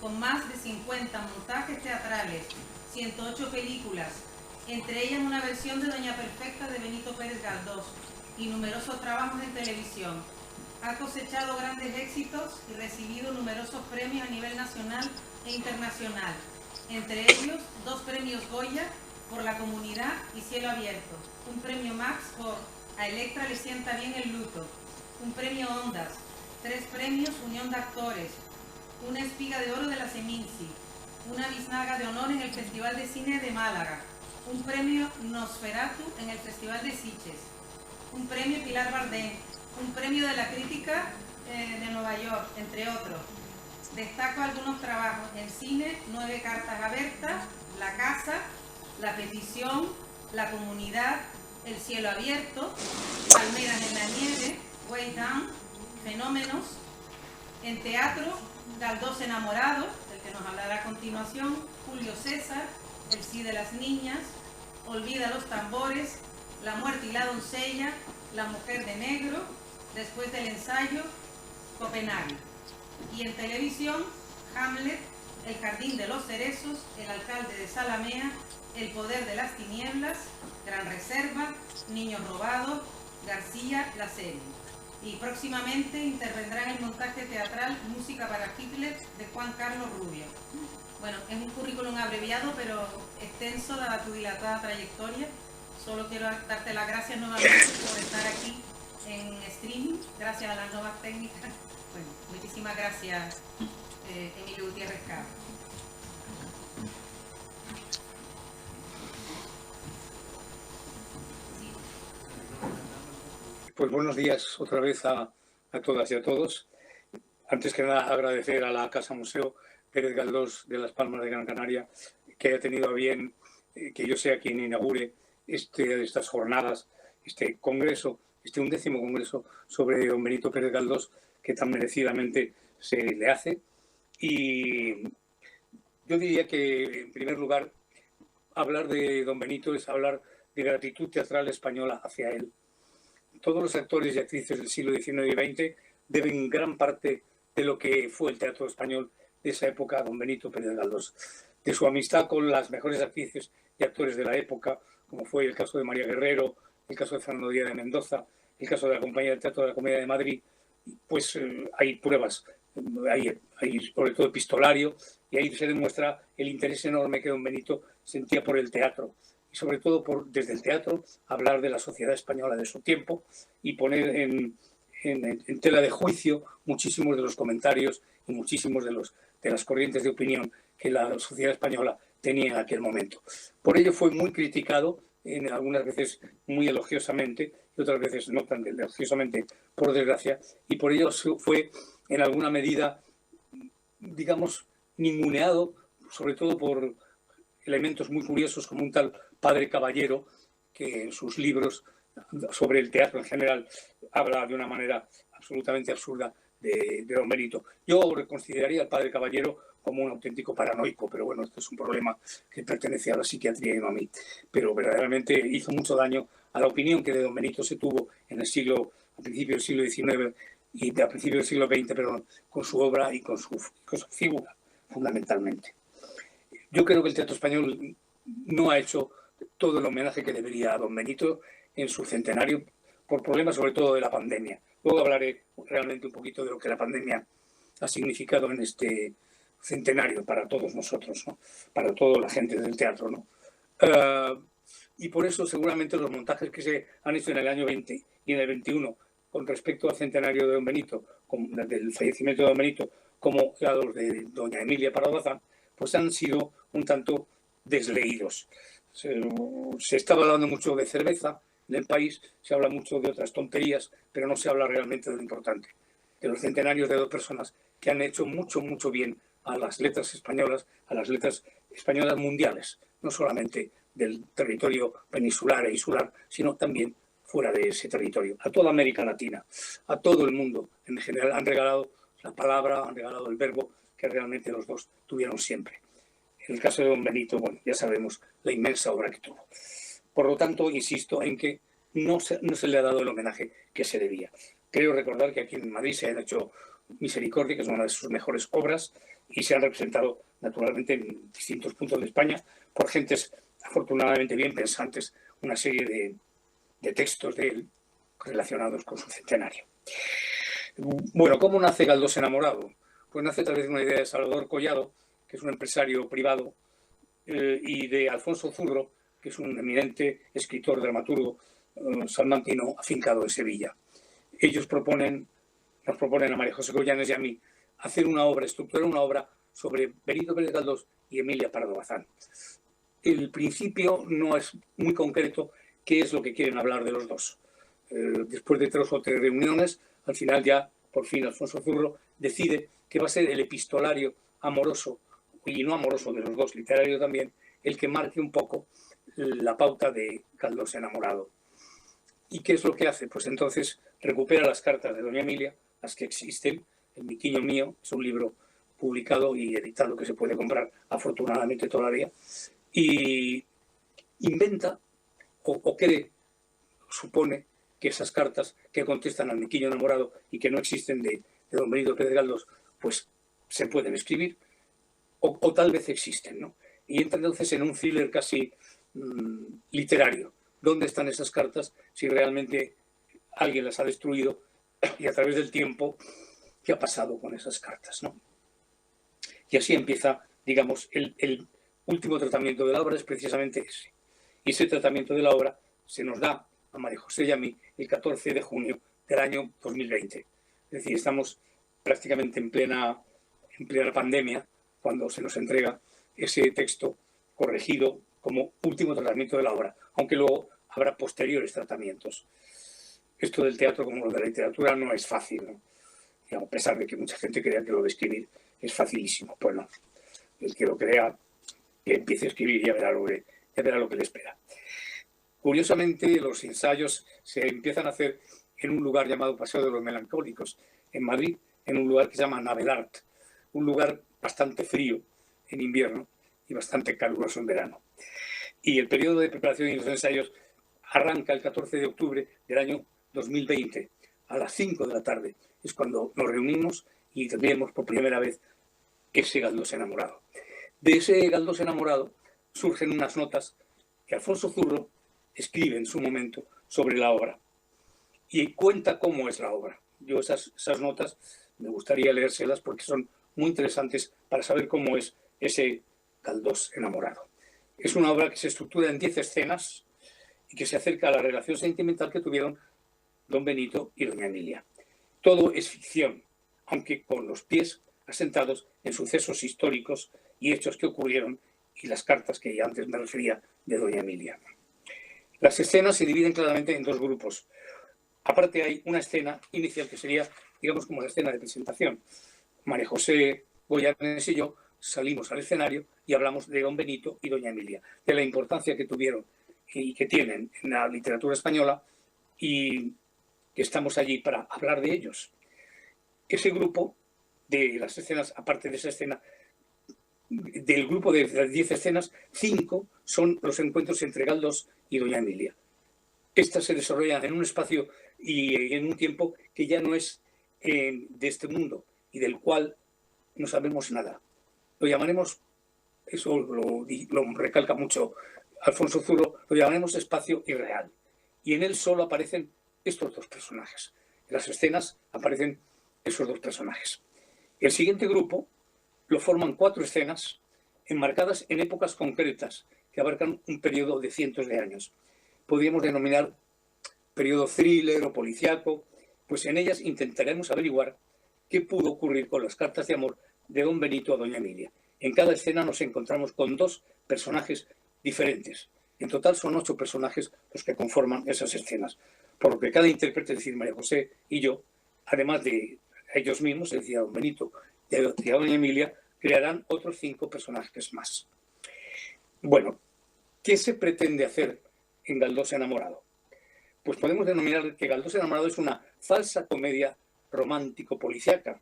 con más de 50 montajes teatrales, 108 películas, entre ellas una versión de Doña Perfecta de Benito Pérez Galdós y numerosos trabajos en televisión. Ha cosechado grandes éxitos y recibido numerosos premios a nivel nacional e internacional, entre ellos 2 premios Goya por La Comunidad y Cielo Abierto, un premio Max por A Electra le sienta bien el luto, un premio Ondas, 3 premios Unión de Actores, una Espiga de Oro de la Seminci, una biznaga de honor en el Festival de Cine de Málaga, un premio Nosferatu en el Festival de Sitges, un premio Pilar Bardem, un premio de la crítica de Nueva York, entre otros. Destaco algunos trabajos en cine: 9 cartas abiertas, La casa, La petición, La comunidad, El cielo abierto, Palmeras en la nieve, Way Down, Fenómenos. En teatro, Galdós enamorado, del que nos hablará a continuación, Julio César, El sí de las niñas, Olvida los tambores, La muerte y la doncella, La mujer de negro, Después del ensayo, Copenhague. Y en televisión, Hamlet, El jardín de los cerezos, El alcalde de Zalamea, El poder de las tinieblas, Gran reserva, Niños robados, García, la serie. Y próximamente intervendrá en el montaje teatral Música para Hitler de Juan Carlos Rubio. Bueno, es un currículum abreviado pero extenso dada tu dilatada trayectoria. Solo quiero darte las gracias nuevamente por estar aquí en streaming, gracias a las nuevas técnicas. Bueno, muchísimas gracias, Emilio Gutiérrez Cabo. Pues buenos días otra vez a todas y a todos. Antes que nada, agradecer a la Casa Museo Pérez Galdós de Las Palmas de Gran Canaria que haya tenido a bien que yo sea quien inaugure estas jornadas, este congreso, este 11º congreso sobre don Benito Pérez Galdós, que tan merecidamente se le hace. Y yo diría que, en primer lugar, hablar de don Benito es hablar de gratitud teatral española hacia él. Todos los actores y actrices del siglo XIX y XX deben gran parte de lo que fue el teatro español de esa época a don Benito Pérez Galdós. De su amistad con las mejores actrices y actores de la época, como fue el caso de María Guerrero, el caso de Fernando Díaz de Mendoza, el caso de la Compañía del Teatro de la Comedia de Madrid, pues hay pruebas, hay sobre todo epistolario, y ahí se demuestra el interés enorme que don Benito sentía por el teatro. Y sobre todo desde el teatro, hablar de la sociedad española de su tiempo y poner en tela de juicio muchísimos de los comentarios y muchísimos de las corrientes de opinión que la sociedad española tenía en aquel momento. Por ello fue muy criticado, algunas veces muy elogiosamente y otras veces no tan elogiosamente, por desgracia, y por ello fue en alguna medida, digamos, ninguneado, sobre todo por elementos muy curiosos como un tal Padre Caballero, que en sus libros sobre el teatro en general habla de una manera absolutamente absurda de don Benito. Yo consideraría al Padre Caballero como un auténtico paranoico, pero bueno, esto es un problema que pertenece a la psiquiatría y no a mí. Pero verdaderamente hizo mucho daño a la opinión que de don Benito se tuvo a principios del siglo XIX y a principios del siglo XX, perdón, con su obra y con su figura, fundamentalmente. Yo creo que el teatro español no ha hecho todo el homenaje que debería a don Benito en su centenario, por problemas sobre todo de la pandemia. Luego hablaré realmente un poquito de lo que la pandemia ha significado en este centenario para todos nosotros, ¿no? Para toda la gente del teatro, ¿no? Y por eso seguramente los montajes que se han hecho en el año 20 y en el 21 con respecto al centenario de don Benito, del fallecimiento de don Benito, como los de doña Emilia Pardo Bazán, pues han sido un tanto desleídos. Se estaba hablando mucho de cerveza en el país, se habla mucho de otras tonterías, pero no se habla realmente de lo importante, de los centenarios de dos personas que han hecho mucho, mucho bien a las letras españolas mundiales, no solamente del territorio peninsular e insular, sino también fuera de ese territorio, a toda América Latina, a todo el mundo en general. Han regalado la palabra, han regalado el verbo que realmente los dos tuvieron siempre. En el caso de don Benito, bueno, ya sabemos la inmensa obra que tuvo. Por lo tanto, insisto en que no se le ha dado el homenaje que se debía. Creo recordar que aquí en Madrid se han hecho Misericordia, que es una de sus mejores obras, y se han representado naturalmente en distintos puntos de España por gentes afortunadamente bien pensantes, una serie de textos de él relacionados con su centenario. Bueno, ¿cómo nace Galdós enamorado? Pues nace a través de una idea de Salvador Collado, que es un empresario privado, y de Alfonso Zurro, que es un eminente escritor, dramaturgo salmantino afincado en Sevilla. Ellos nos proponen a María José Goyanes y a mí hacer una obra, estructurar una obra sobre Benito Pérez Galdós y Emilia Pardo Bazán. El principio no es muy concreto qué es lo que quieren hablar de los dos. Después de 3 o 3 reuniones, al final ya, por fin, Alfonso Zurro decide que va a ser el epistolario amoroso y no amoroso de los dos, literario también, el que marque un poco la pauta de Galdós enamorado. ¿Y qué es lo que hace? Pues entonces recupera las cartas de doña Emilia, las que existen. El Miquiño mío es un libro publicado y editado que se puede comprar afortunadamente todavía, y inventa o cree, supone que esas cartas que contestan al Miquiño enamorado y que no existen de don Benito Pérez Galdós, pues se pueden escribir o tal vez existen, ¿no? Y entra entonces en un thriller casi literario. ¿Dónde están esas cartas si realmente alguien las ha destruido y a través del tiempo qué ha pasado con esas cartas, ¿no? Y así empieza, digamos, el último tratamiento de la obra es precisamente ese. Y ese tratamiento de la obra se nos da a María José y a mí el 14 de junio del año 2020. Es decir, estamos prácticamente en plena pandemia cuando se nos entrega ese texto corregido como último tratamiento de la obra, aunque luego habrá posteriores tratamientos. Esto del teatro como lo de la literatura no es fácil, ¿no? Y a pesar de que mucha gente crea que lo de escribir es facilísimo, pues no. El que lo crea, que empiece a escribir y ya verá lo que le espera. Curiosamente, los ensayos se empiezan a hacer en un lugar llamado Paseo de los Melancólicos, en Madrid, en un lugar que se llama Navelart, un lugar bastante frío en invierno y bastante caluroso en verano. Y el periodo de preparación y los ensayos arranca el 14 de octubre del año 2020, a las 5 de la tarde. Es cuando nos reunimos y tendremos por primera vez ese Galdós enamorado. De ese Galdós enamorado surgen unas notas que Alfonso Zurro escribe en su momento sobre la obra y cuenta cómo es la obra. Yo esas notas me gustaría leérselas porque son muy interesantes para saber cómo es ese Galdós enamorado. Es una obra que se estructura en 10 escenas y que se acerca a la relación sentimental que tuvieron don Benito y doña Emilia. Todo es ficción, aunque con los pies asentados en sucesos históricos y hechos que ocurrieron y las cartas que ya antes me refería de doña Emilia. Las escenas se dividen claramente en 2 grupos. Aparte hay una escena inicial que sería, digamos, como la escena de presentación. María José Goyanes y yo salimos al escenario y hablamos de don Benito y doña Emilia, de la importancia que tuvieron y que tienen en la literatura española y que estamos allí para hablar de ellos. Ese grupo de las escenas, aparte de esa escena, del grupo de las 10 escenas, 5 son los encuentros entre Galdós y doña Emilia. Estas se desarrollan en un espacio y en un tiempo que ya no es de este mundo y del cual no sabemos nada. Lo llamaremos, eso lo recalca mucho Alfonso Zurro, lo llamaremos espacio irreal. Y en él solo aparecen estos 2 personajes. En las escenas aparecen esos 2 personajes. El siguiente grupo lo forman 4 escenas enmarcadas en épocas concretas que abarcan un periodo de cientos de años. Podríamos denominar periodo thriller o policíaco, pues en ellas intentaremos averiguar qué pudo ocurrir con las cartas de amor de don Benito a doña Emilia. En cada escena nos encontramos con 2 personajes diferentes. En total son 8 personajes los que conforman esas escenas, por lo que cada intérprete, es decir, María José y yo, además de ellos mismos, es decir, a don Benito y a doña Emilia, crearán otros 5 personajes más. Bueno, ¿qué se pretende hacer en Galdós enamorado? Pues podemos denominar que Galdós enamorado es una falsa comedia romántico-policiaca,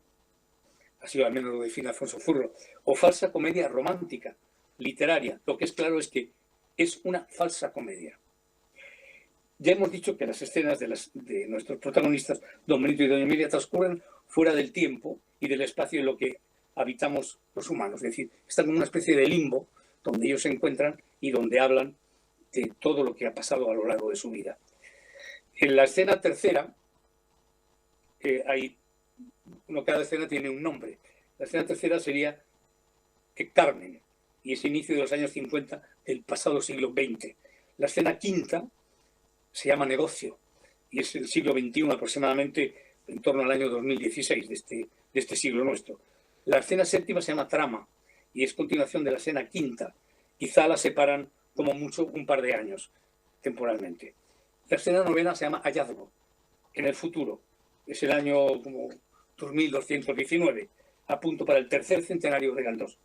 así al menos lo define Alfonso Zurro, o falsa comedia romántica, literaria. Lo que es claro es que es una falsa comedia. Ya hemos dicho que las escenas de nuestros protagonistas, don Benito y doña Emilia, transcurren fuera del tiempo y del espacio en lo que habitamos los humanos. Es decir, están en una especie de limbo donde ellos se encuentran y donde hablan de todo lo que ha pasado a lo largo de su vida. En la escena tercera, cada escena tiene un nombre. La escena tercera sería Carmen, y es inicio de los años 50 del pasado siglo XX. La escena quinta se llama Negocio, y es el siglo XXI aproximadamente, en torno al año 2016 de este siglo nuestro. La escena séptima se llama Trama y es continuación de la escena quinta. Quizá la separan como mucho un par de años temporalmente. La escena novena se llama Hallazgo, en el futuro. Es el año como 2219, a punto para el tercer centenario de Galdós.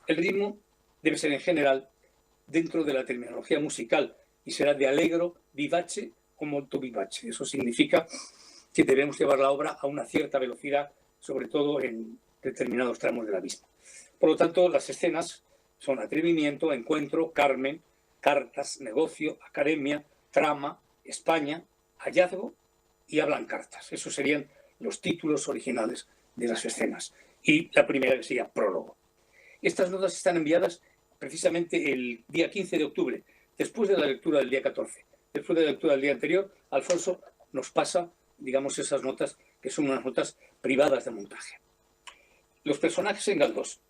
El ritmo debe ser en general dentro de la terminología musical y será de allegro, vivace o molto vivace. Eso significa que debemos llevar la obra a una cierta velocidad, sobre todo en determinados tramos de la misma. Por lo tanto, las escenas son atrevimiento, encuentro, Carmen, cartas, negocio, academia, trama, España, hallazgo y hablan cartas. Esos serían los títulos originales de las escenas. Y la primera que sería prólogo. Estas notas están enviadas precisamente el día 15 de octubre, después de la lectura del día 14. Después de la lectura del día anterior, Alfonso nos pasa, digamos, esas notas que son unas notas privadas de montaje. Los personajes en Galdós.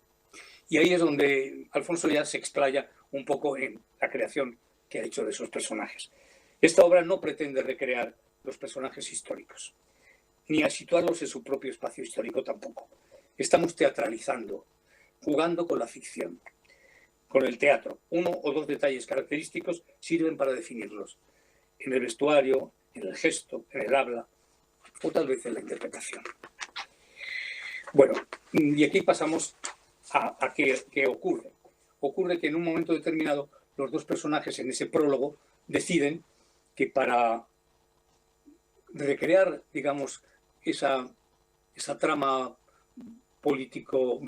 Y ahí es donde Alfonso ya se explaya un poco en la creación que ha hecho de esos personajes. Esta obra no pretende recrear los personajes históricos, ni a situarlos en su propio espacio histórico tampoco. Estamos teatralizando, jugando con la ficción, con el teatro. Uno o dos detalles característicos sirven para definirlos. En el vestuario, en el gesto, en el habla, o tal vez en la interpretación. Bueno, y aquí pasamos a qué ocurre. Ocurre que en un momento determinado los dos personajes en ese prólogo deciden que para recrear, digamos, esa trama político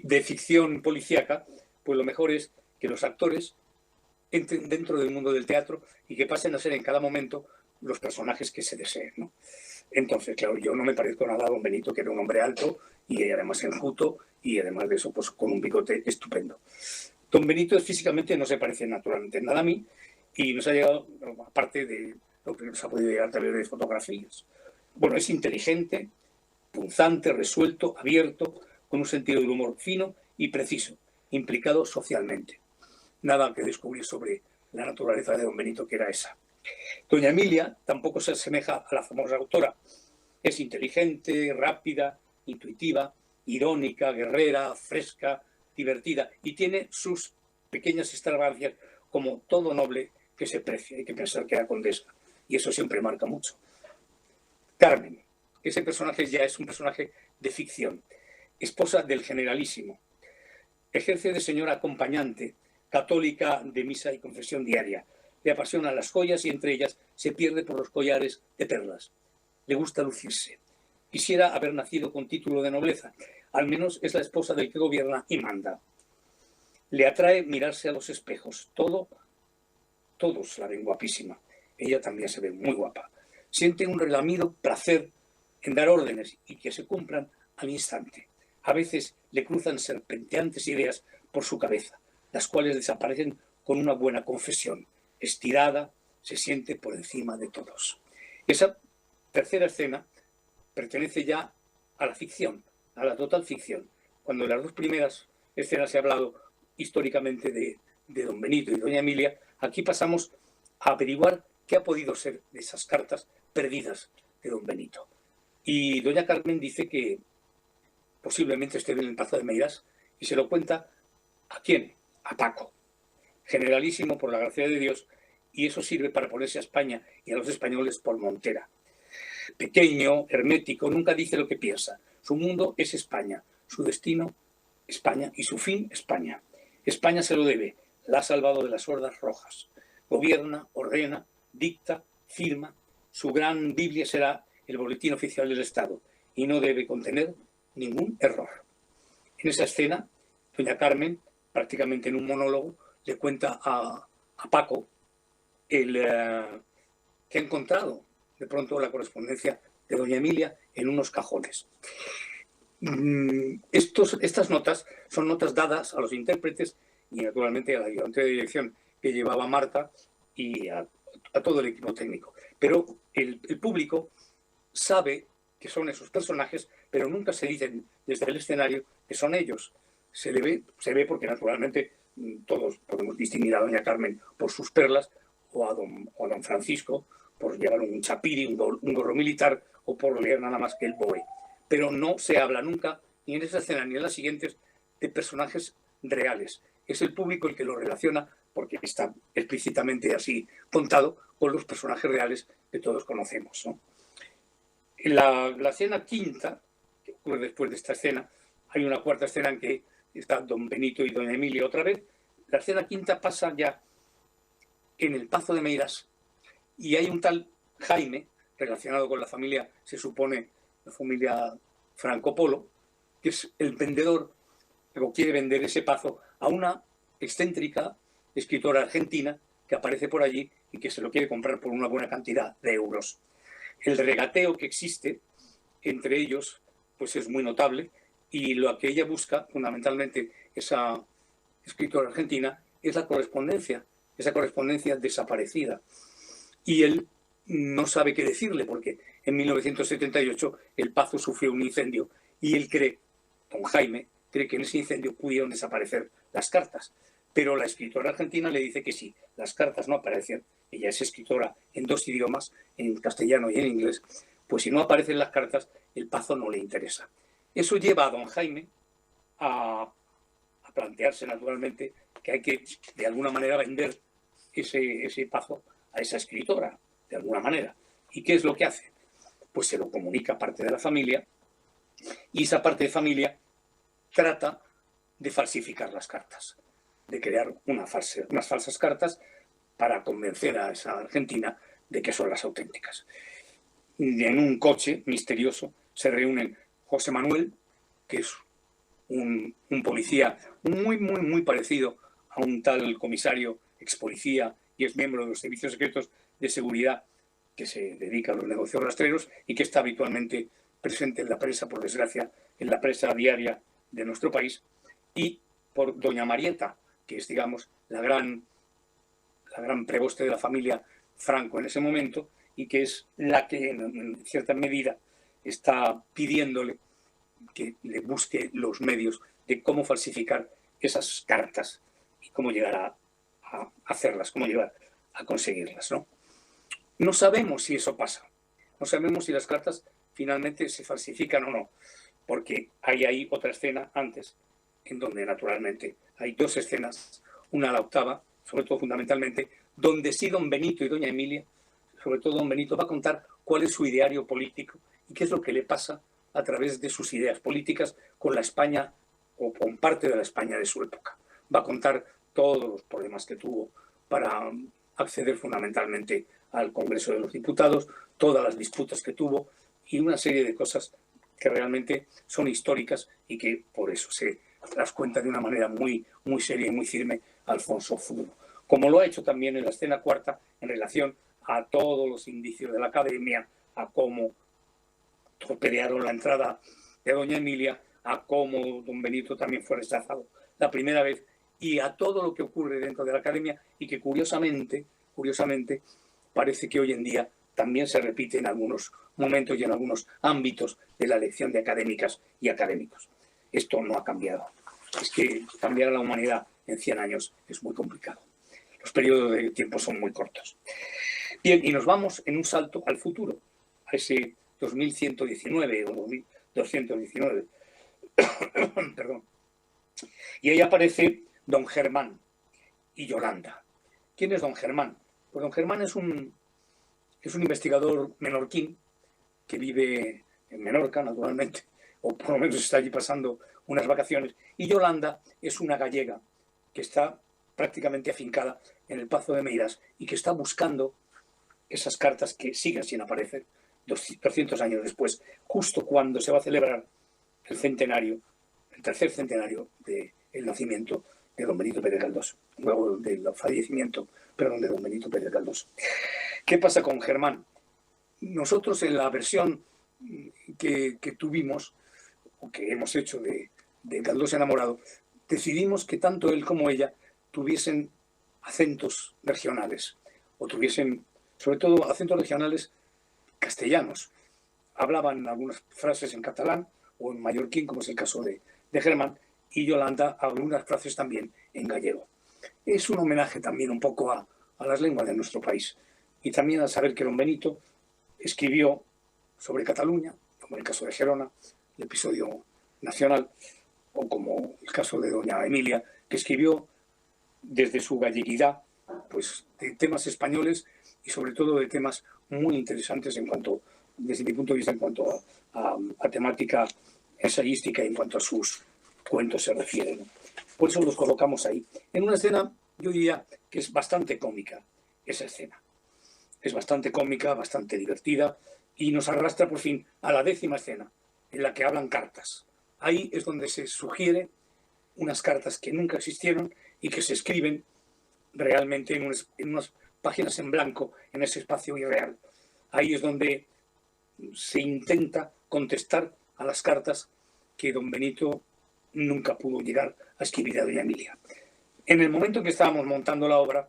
de ficción policíaca, pues lo mejor es que los actores entren dentro del mundo del teatro y que pasen a ser en cada momento los personajes que se deseen, ¿no? Entonces, claro, yo no me parezco nada a don Benito, que era un hombre alto y además enjuto y además de eso, pues con un bigote estupendo. Don Benito físicamente no se parece naturalmente nada a mí y nos ha llegado, aparte de lo que nos ha podido llegar a través de fotografías. Bueno, es inteligente, punzante, resuelto, abierto, con un sentido del humor fino y preciso, implicado socialmente. Nada que descubrir sobre la naturaleza de don Benito, que era esa. Doña Emilia tampoco se asemeja a la famosa autora. Es inteligente, rápida, intuitiva, irónica, guerrera, fresca, divertida y tiene sus pequeñas extravagancias como todo noble que se precia. Hay que pensar que era condesa y eso siempre marca mucho. Carmen, ese personaje ya es un personaje de ficción, esposa del generalísimo. Ejerce de señora acompañante, católica de misa y confesión diaria. Le apasionan las joyas y entre ellas se pierde por los collares de perlas. Le gusta lucirse. Quisiera haber nacido con título de nobleza. Al menos es la esposa del que gobierna y manda. Le atrae mirarse a los espejos. Todos la ven guapísima. Ella también se ve muy guapa. Siente un relamido placer en dar órdenes y que se cumplan al instante. A veces le cruzan serpenteantes ideas por su cabeza, las cuales desaparecen con una buena confesión. Estirada, se siente por encima de todos. Esa tercera escena pertenece ya a la ficción, a la total ficción. Cuando en las dos primeras escenas se ha hablado históricamente de don Benito y doña Emilia, aquí pasamos a averiguar qué ha podido ser de esas cartas perdidas de don Benito. Y doña Carmen dice que posiblemente esté en el Pazo de Meirás y se lo cuenta ¿a quién? A Paco, generalísimo por la gracia de Dios, y eso sirve para ponerse a España y a los españoles por montera. Pequeño, hermético, nunca dice lo que piensa. Su mundo es España, su destino España y su fin España. España se lo debe, la ha salvado de las hordas rojas. Gobierna, ordena, dicta, firma. Su gran Biblia será el boletín oficial del Estado y no debe contener ningún error. En esa escena, doña Carmen, prácticamente en un monólogo, le cuenta a Paco que ha encontrado de pronto la correspondencia de doña Emilia en unos cajones. Estas notas son notas dadas a los intérpretes y naturalmente a la ayudante de dirección que llevaba Marta y a todo el equipo técnico. Pero el público sabe que son esos personajes, pero nunca se dicen desde el escenario que son ellos. Se ve porque naturalmente todos podemos distinguir a doña Carmen por sus perlas o a don Francisco por llevar un chapiri, un gorro militar o por leer nada más que el BOE. Pero no se habla nunca ni en esa escena ni en las siguientes, de personajes reales. Es el público el que lo relaciona, porque está explícitamente así contado, con los personajes reales que todos conocemos, ¿no? En la escena quinta, que ocurre después de esta escena, hay una cuarta escena en que está don Benito y doña Emilia otra vez. La escena quinta pasa ya en el Pazo de Meirás y hay un tal Jaime, relacionado con la familia, se supone, la familia Franco Polo, que es el vendedor que quiere vender ese pazo a una excéntrica escritora argentina que aparece por allí y que se lo quiere comprar por una buena cantidad de euros. El regateo que existe entre ellos pues es muy notable, y lo que ella busca, fundamentalmente, esa escritora argentina, es la correspondencia, esa correspondencia desaparecida. Y él no sabe qué decirle, porque en 1978 el Pazo sufrió un incendio y él cree, don Jaime, cree que en ese incendio pudieron desaparecer las cartas. Pero la escritora argentina le dice que sí, las cartas no aparecen. Ella es escritora en 2 idiomas, en castellano y en inglés. Pues si no aparecen las cartas, el Pazo no le interesa. Eso lleva a don Jaime a plantearse, naturalmente, que hay que, de alguna manera, vender ese Pazo a esa escritora, de alguna manera. ¿Y qué es lo que hace? Pues se lo comunica a parte de la familia, y esa parte de familia trata de falsificar las cartas, de crear unas falsas cartas para convencer a esa argentina de que son las auténticas. Y en un coche misterioso se reúnen José Manuel, que es un policía muy parecido a un tal comisario ex policía y es miembro de los servicios secretos de seguridad que se dedica a los negocios rastreros y que está habitualmente presente en la prensa, por desgracia, en la prensa diaria de nuestro país, y por doña Marieta, que es, digamos, la gran preboste de la familia Franco en ese momento, y que es la que, en cierta medida, está pidiéndole que le busque los medios de cómo falsificar esas cartas y cómo llegar a hacerlas, cómo llegar a conseguirlas, ¿no? No sabemos si eso pasa, no sabemos si las cartas finalmente se falsifican o no, porque hay ahí otra escena antes, en donde naturalmente hay 2 escenas, una a la octava, sobre todo fundamentalmente, donde sí don Benito y doña Emilia, sobre todo don Benito, va a contar cuál es su ideario político y qué es lo que le pasa a través de sus ideas políticas con la España o con parte de la España de su época. Va a contar todos los problemas que tuvo para acceder fundamentalmente al Congreso de los Diputados, todas las disputas que tuvo y una serie de cosas que realmente son históricas y que por eso se las cuenta de una manera muy seria y muy firme Alfonso Furo. Como lo ha hecho también en la escena cuarta en relación a todos los indicios de la Academia, a cómo torpedearon la entrada de doña Emilia, a cómo don Benito también fue rechazado la primera vez, y a todo lo que ocurre dentro de la Academia y que curiosamente parece que hoy en día también se repite en algunos momentos y en algunos ámbitos de la elección de académicas y académicos. Esto no ha cambiado. Es que cambiar a la humanidad en 100 años es muy complicado. Los periodos de tiempo son muy cortos. Bien, y nos vamos en un salto al futuro, a ese 2119 o 2219. Perdón. Y ahí aparece don Germán y Yolanda. ¿Quién es don Germán? Pues don Germán es un investigador menorquín que vive en Menorca, naturalmente, o por lo menos está allí pasando unas vacaciones. Y Yolanda es una gallega que está prácticamente afincada en el Pazo de Meirás y que está buscando esas cartas que siguen sin aparecer 200 años después, justo cuando se va a celebrar el centenario, el tercer centenario del nacimiento de don Benito Pérez Galdós, luego del fallecimiento, perdón, de don Benito Pérez Galdós. ¿Qué pasa con Germán? Nosotros en la versión que tuvimos, o que hemos hecho de Galdós enamorado, decidimos que tanto él como ella tuviesen acentos regionales, o tuviesen, sobre todo, acentos regionales castellanos. Hablaban algunas frases en catalán o en mallorquín, como es el caso de Germán, y Yolanda algunas frases también en gallego. Es un homenaje también un poco a las lenguas de nuestro país, y también a saber que don Benito escribió sobre Cataluña, como en el caso de Gerona, el episodio nacional, o como el caso de doña Emilia, que escribió desde su galleguidad, pues, de temas españoles y sobre todo de temas muy interesantes en cuanto, desde mi punto de vista, en cuanto a temática ensayística y en cuanto a sus cuentos se refiere, ¿no? Por eso los colocamos ahí. En una escena, yo diría que es bastante cómica esa escena. Es bastante cómica, bastante divertida y nos arrastra por fin a la 10ª escena, en la que hablan cartas. Ahí es donde se sugiere unas cartas que nunca existieron y que se escriben realmente en unas páginas en blanco, en ese espacio irreal. Ahí es donde se intenta contestar a las cartas que don Benito nunca pudo llegar a escribir a doña Emilia. En el momento que estábamos montando la obra,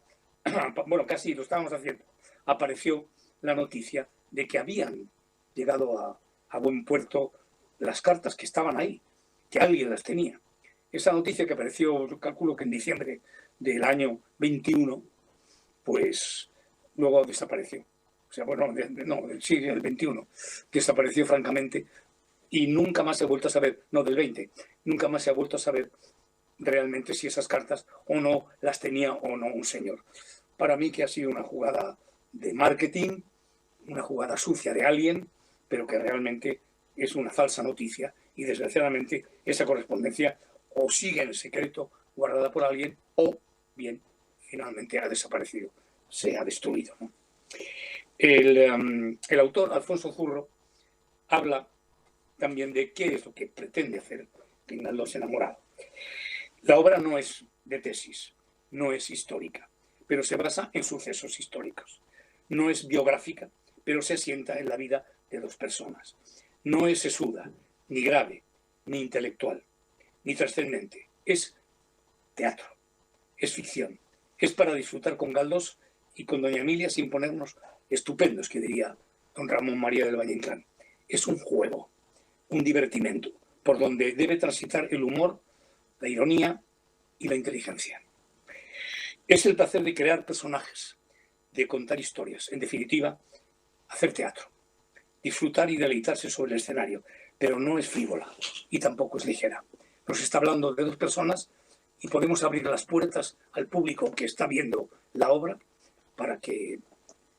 bueno, casi lo estábamos haciendo, apareció la noticia de que habían llegado a buen puerto las cartas que estaban ahí, que alguien las tenía. Esa noticia que apareció, yo calculo que en diciembre del año 21, pues luego desapareció. O sea, bueno, sí, del 21, desapareció francamente y nunca más se ha vuelto a saber, no, del 20, nunca más se ha vuelto a saber realmente si esas cartas o no las tenía o no un señor. Para mí que ha sido una jugada de marketing, una jugada sucia de alguien, pero que realmente es una falsa noticia y desgraciadamente esa correspondencia o sigue en secreto guardada por alguien o bien finalmente ha desaparecido, se ha destruido, ¿no? El autor, Alfonso Zurro, habla también de qué es lo que pretende hacer Galdós enamorado. La obra no es de tesis, no es histórica, pero se basa en sucesos históricos. No es biográfica, pero se asienta en la vida de dos personas. No es sesuda, ni grave, ni intelectual, ni trascendente. Es teatro, es ficción. Es para disfrutar con Galdós y con doña Emilia sin ponernos estupendos, que diría don Ramón María del Valle Inclán. Es un juego, un divertimento, por donde debe transitar el humor, la ironía y la inteligencia. Es el placer de crear personajes, de contar historias, en definitiva, hacer teatro, disfrutar y deleitarse sobre el escenario, pero no es frívola y tampoco es ligera. Nos está hablando de dos personas y podemos abrir las puertas al público que está viendo la obra para que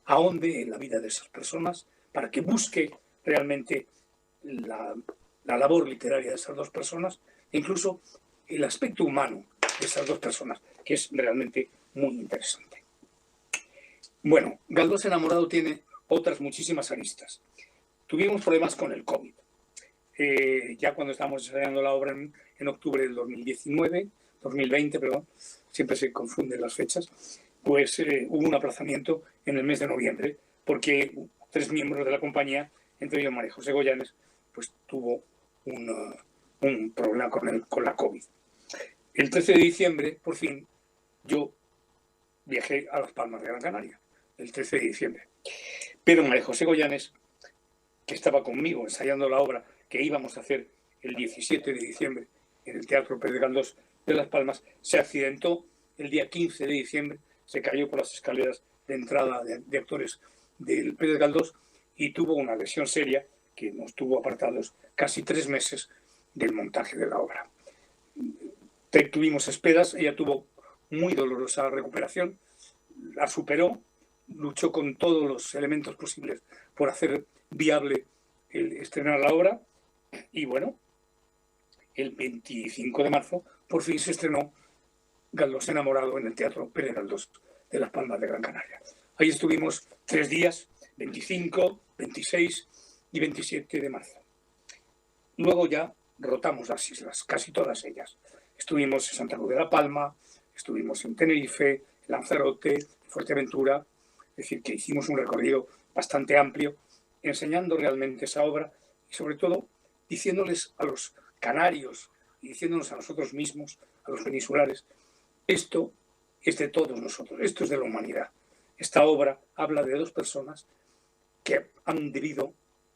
ahonde en la vida de esas personas, para que busque realmente la labor literaria de esas dos personas e incluso el aspecto humano de esas dos personas, que es realmente muy interesante. Bueno, Galdós enamorado tiene otras muchísimas aristas. Tuvimos problemas con el COVID. Ya cuando estábamos ensayando la obra en octubre del 2020, perdón, siempre se confunden las fechas, pues hubo un aplazamiento en el mes de noviembre, porque 3 miembros de la compañía, entre ellos María José Goyanes, pues tuvo un problema con la COVID. El 13 de diciembre, por fin, yo viajé a Las Palmas de Gran Canaria, el 13 de diciembre. Pero María José Goyanes, que estaba conmigo ensayando la obra que íbamos a hacer el 17 de diciembre en el Teatro Pérez Galdós de Las Palmas, se accidentó el día 15 de diciembre, se cayó por las escaleras de entrada de actores del Pérez Galdós y tuvo una lesión seria que nos tuvo apartados casi 3 meses del montaje de la obra. Tuvimos esperas, ella tuvo muy dolorosa recuperación, la superó, luchó con todos los elementos posibles por hacer viable el estrenar la obra y bueno, el 25 de marzo por fin se estrenó Galdós enamorado en el Teatro Pérez Galdós de Las Palmas de Gran Canaria. Ahí estuvimos 3 días, 25, 26 y 27 de marzo. Luego ya rotamos las islas, casi todas ellas. Estuvimos en Santa Cruz de la Palma, estuvimos en Tenerife, en Lanzarote, en Fuerteventura, es decir, que hicimos un recorrido bastante amplio, enseñando realmente esa obra y sobre todo diciéndoles a los canarios y diciéndonos a nosotros mismos, a los peninsulares, esto es de todos nosotros, esto es de la humanidad. Esta obra habla de dos personas que han debido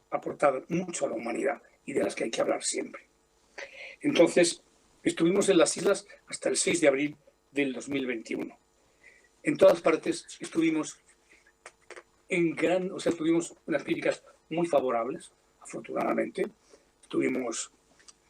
aportar mucho a la humanidad y de las que hay que hablar siempre. Entonces, estuvimos en las islas hasta el 6 de abril del 2021. En todas partes estuvimos tuvimos unas críticas muy favorables, afortunadamente. Tuvimos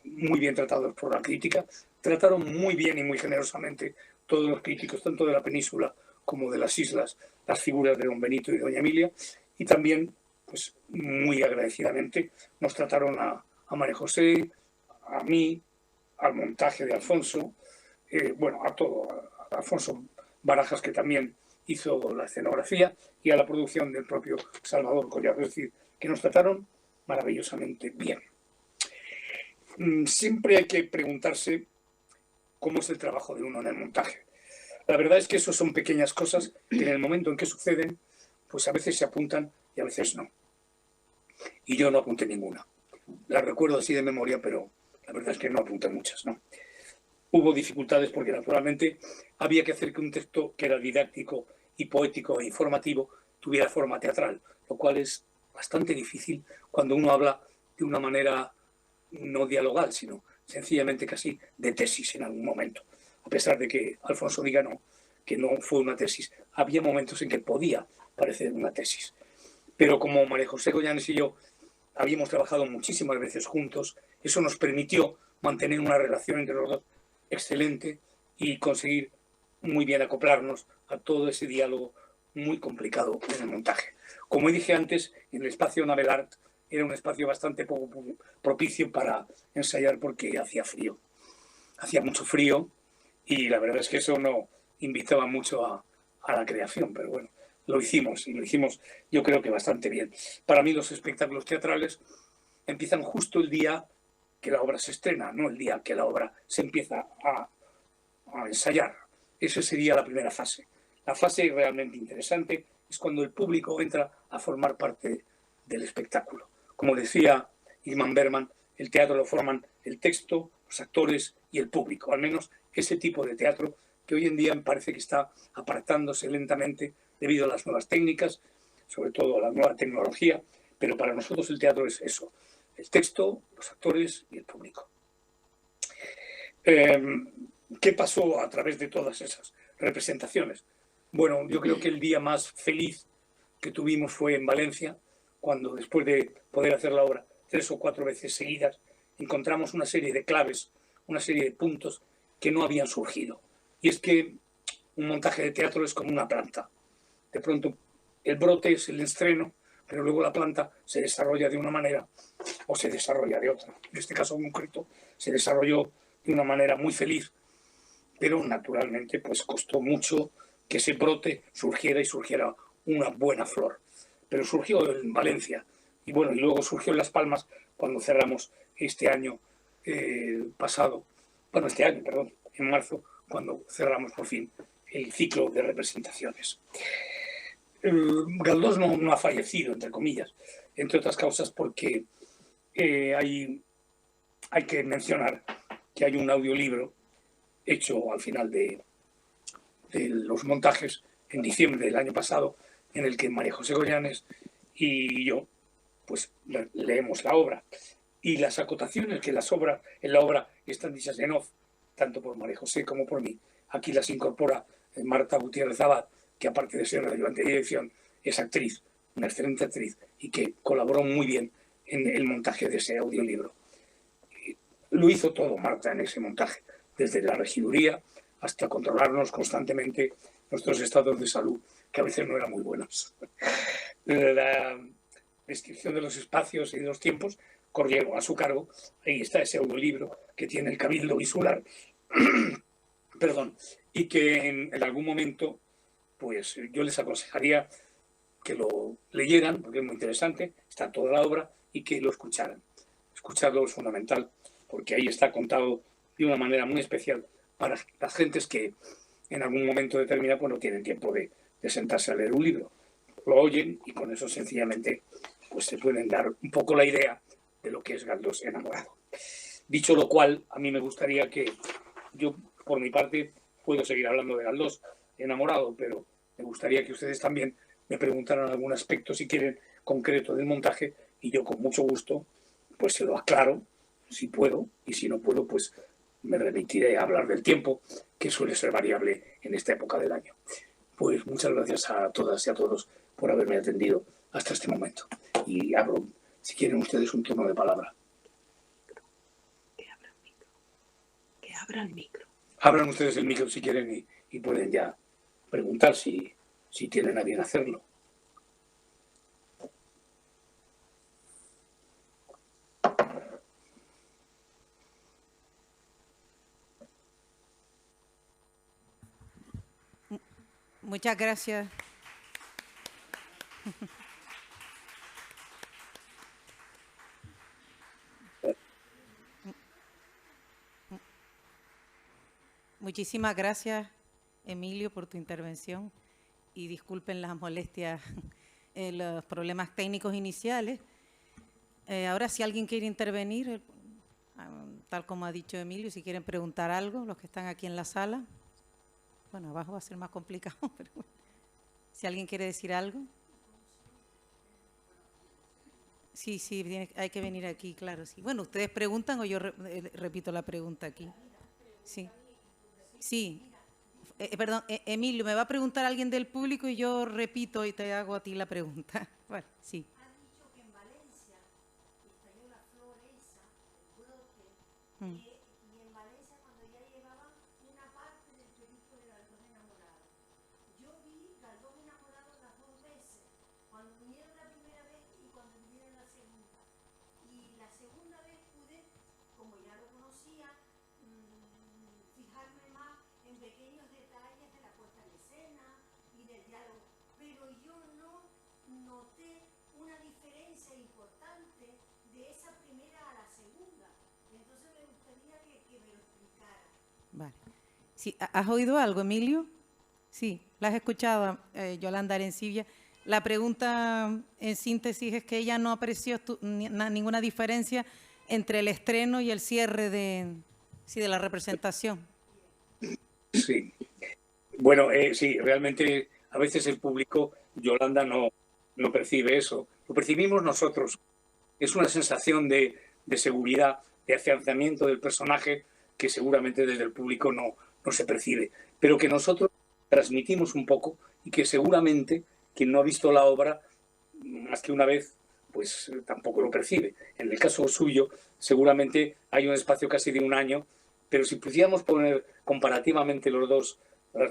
muy bien tratados por la crítica. Trataron muy bien y muy generosamente todos los críticos, tanto de la península como de las islas, las figuras de don Benito y doña Emilia, y también, pues muy agradecidamente, nos trataron a María José, a mí, al montaje de Alfonso, bueno, a todo, a Alfonso Barajas, que también hizo la escenografía, y a la producción del propio Salvador Collado. Es decir, que nos trataron maravillosamente bien. Siempre hay que preguntarse cómo es el trabajo de uno en el montaje. La verdad es que eso son pequeñas cosas que en el momento en que suceden, pues a veces se apuntan y a veces no. Y yo no apunté ninguna. La recuerdo así de memoria, pero la verdad es que no apunté muchas, ¿no? Hubo dificultades porque naturalmente había que hacer que un texto que era didáctico y poético e informativo tuviera forma teatral, lo cual es bastante difícil cuando uno habla de una manera no dialogal, sino sencillamente casi de tesis en algún momento. A pesar de que Alfonso diga no, que no fue una tesis, había momentos en que podía parecer una tesis. Pero como María José Goyanes y yo habíamos trabajado muchísimas veces juntos, eso nos permitió mantener una relación entre los dos excelente y conseguir muy bien acoplarnos a todo ese diálogo muy complicado en el montaje. Como dije antes, en el espacio Navelart era un espacio bastante poco propicio para ensayar porque hacía frío. Hacía mucho frío y la verdad es que eso no invitaba mucho a la creación, pero bueno, lo hicimos y lo hicimos yo creo que bastante bien. Para mí los espectáculos teatrales empiezan justo el día que la obra se estrena, no el día que la obra se empieza a ensayar. Esa sería la primera fase. La fase realmente interesante es cuando el público entra a formar parte del espectáculo. Como decía Ingmar Bergman, el teatro lo forman el texto, los actores y el público. Al menos ese tipo de teatro que hoy en día me parece que está apartándose lentamente debido a las nuevas técnicas, sobre todo a la nueva tecnología, pero para nosotros el teatro es eso, el texto, los actores y el público. ¿Qué pasó a través de todas esas representaciones? Bueno, yo creo que el día más feliz que tuvimos fue en Valencia, cuando después de poder hacer la obra 3 o 4 veces seguidas, encontramos una serie de claves, una serie de puntos que no habían surgido. Y es que un montaje de teatro es como una planta. De pronto el brote es el estreno, pero luego la planta se desarrolla de una manera o se desarrolla de otra. En este caso concreto se desarrolló de una manera muy feliz, pero naturalmente pues costó mucho que ese brote surgiera y surgiera una buena flor. Pero surgió en Valencia y bueno, y luego surgió en Las Palmas cuando cerramos este año pasado, bueno, este año, perdón, en marzo, cuando cerramos por fin el ciclo de representaciones. Galdós no ha fallecido, entre comillas, entre otras causas porque hay que mencionar que hay un audiolibro hecho al final de los montajes en diciembre del año pasado, en el que María José Goyanes y yo pues leemos la obra. Y las acotaciones que en la obra están dichas en off, tanto por María José como por mí, aquí las incorpora Marta Gutiérrez Abad, que aparte de ser ayudante de dirección, es actriz, una excelente actriz, y que colaboró muy bien en el montaje de ese audiolibro. Lo hizo todo Marta en ese montaje, desde la regiduría hasta controlarnos constantemente nuestros estados de salud, que a veces no eran muy buenos. La descripción de los espacios y de los tiempos corrió a su cargo. Ahí está ese audiolibro que tiene el Cabildo Insular, perdón, y que en algún momento pues yo les aconsejaría que lo leyeran, porque es muy interesante, está toda la obra, y que lo escucharan. Escucharlo es fundamental, porque ahí está contado de una manera muy especial para las gentes que en algún momento determinado pues no tienen tiempo de sentarse a leer un libro. Lo oyen y con eso sencillamente pues se pueden dar un poco la idea de lo que es Galdós enamorado. Dicho lo cual, a mí me gustaría que yo, por mi parte, puedo seguir hablando de Galdós enamorado, pero me gustaría que ustedes también me preguntaran algún aspecto, si quieren, concreto del montaje, y yo con mucho gusto pues se lo aclaro, si puedo, y si no puedo, pues me remitiré a hablar del tiempo, que suele ser variable en esta época del año. Pues muchas gracias a todas y a todos por haberme atendido hasta este momento. Y abro, si quieren ustedes, un turno de palabra. Abran micro. Abran ustedes el micro si quieren y pueden ya preguntar si tienen a bien hacerlo. Muchas gracias. Muchísimas gracias, Emilio, por tu intervención y disculpen las molestias, los problemas técnicos iniciales. Ahora, si alguien quiere intervenir, tal como ha dicho Emilio, si quieren preguntar algo, los que están aquí en la sala. Bueno, abajo va a ser más complicado, pero bueno. Si alguien quiere decir algo. Sí, hay que venir aquí, claro, sí. Bueno, ustedes preguntan o yo repito la pregunta aquí. Sí. Sí. Perdón, Emilio, me va a preguntar alguien del público y yo repito y te hago a ti la pregunta. Bueno, sí. Ha dicho que en Valencia estalló la flor esa, el brote, y en Valencia cuando ya llevaban una parte del perico de Galdós enamorado. Yo vi Galdós enamorado las dos veces, cuando vinieron la primera vez y cuando vinieron la segunda. Y la segunda vez pude, como ya lo conocía, fijarme más en pequeños detalles de la puesta en escena y del diálogo, pero yo no noté una diferencia importante de esa primera a la segunda. Entonces me gustaría que me lo explicara. Vale. Sí, ¿has oído algo, Emilio? Sí, la has escuchado, Yolanda Arencibia. La pregunta en síntesis es que ella no apreció ninguna diferencia entre el estreno y el cierre de la representación. Sí. Bueno, sí, realmente a veces el público, Yolanda, no percibe eso. Lo percibimos nosotros. Es una sensación de seguridad, de afianzamiento del personaje que seguramente desde el público no se percibe, pero que nosotros transmitimos un poco y que seguramente quien no ha visto la obra más que una vez, pues tampoco lo percibe. En el caso suyo, seguramente hay un espacio casi de un año, pero si pudiéramos poner comparativamente las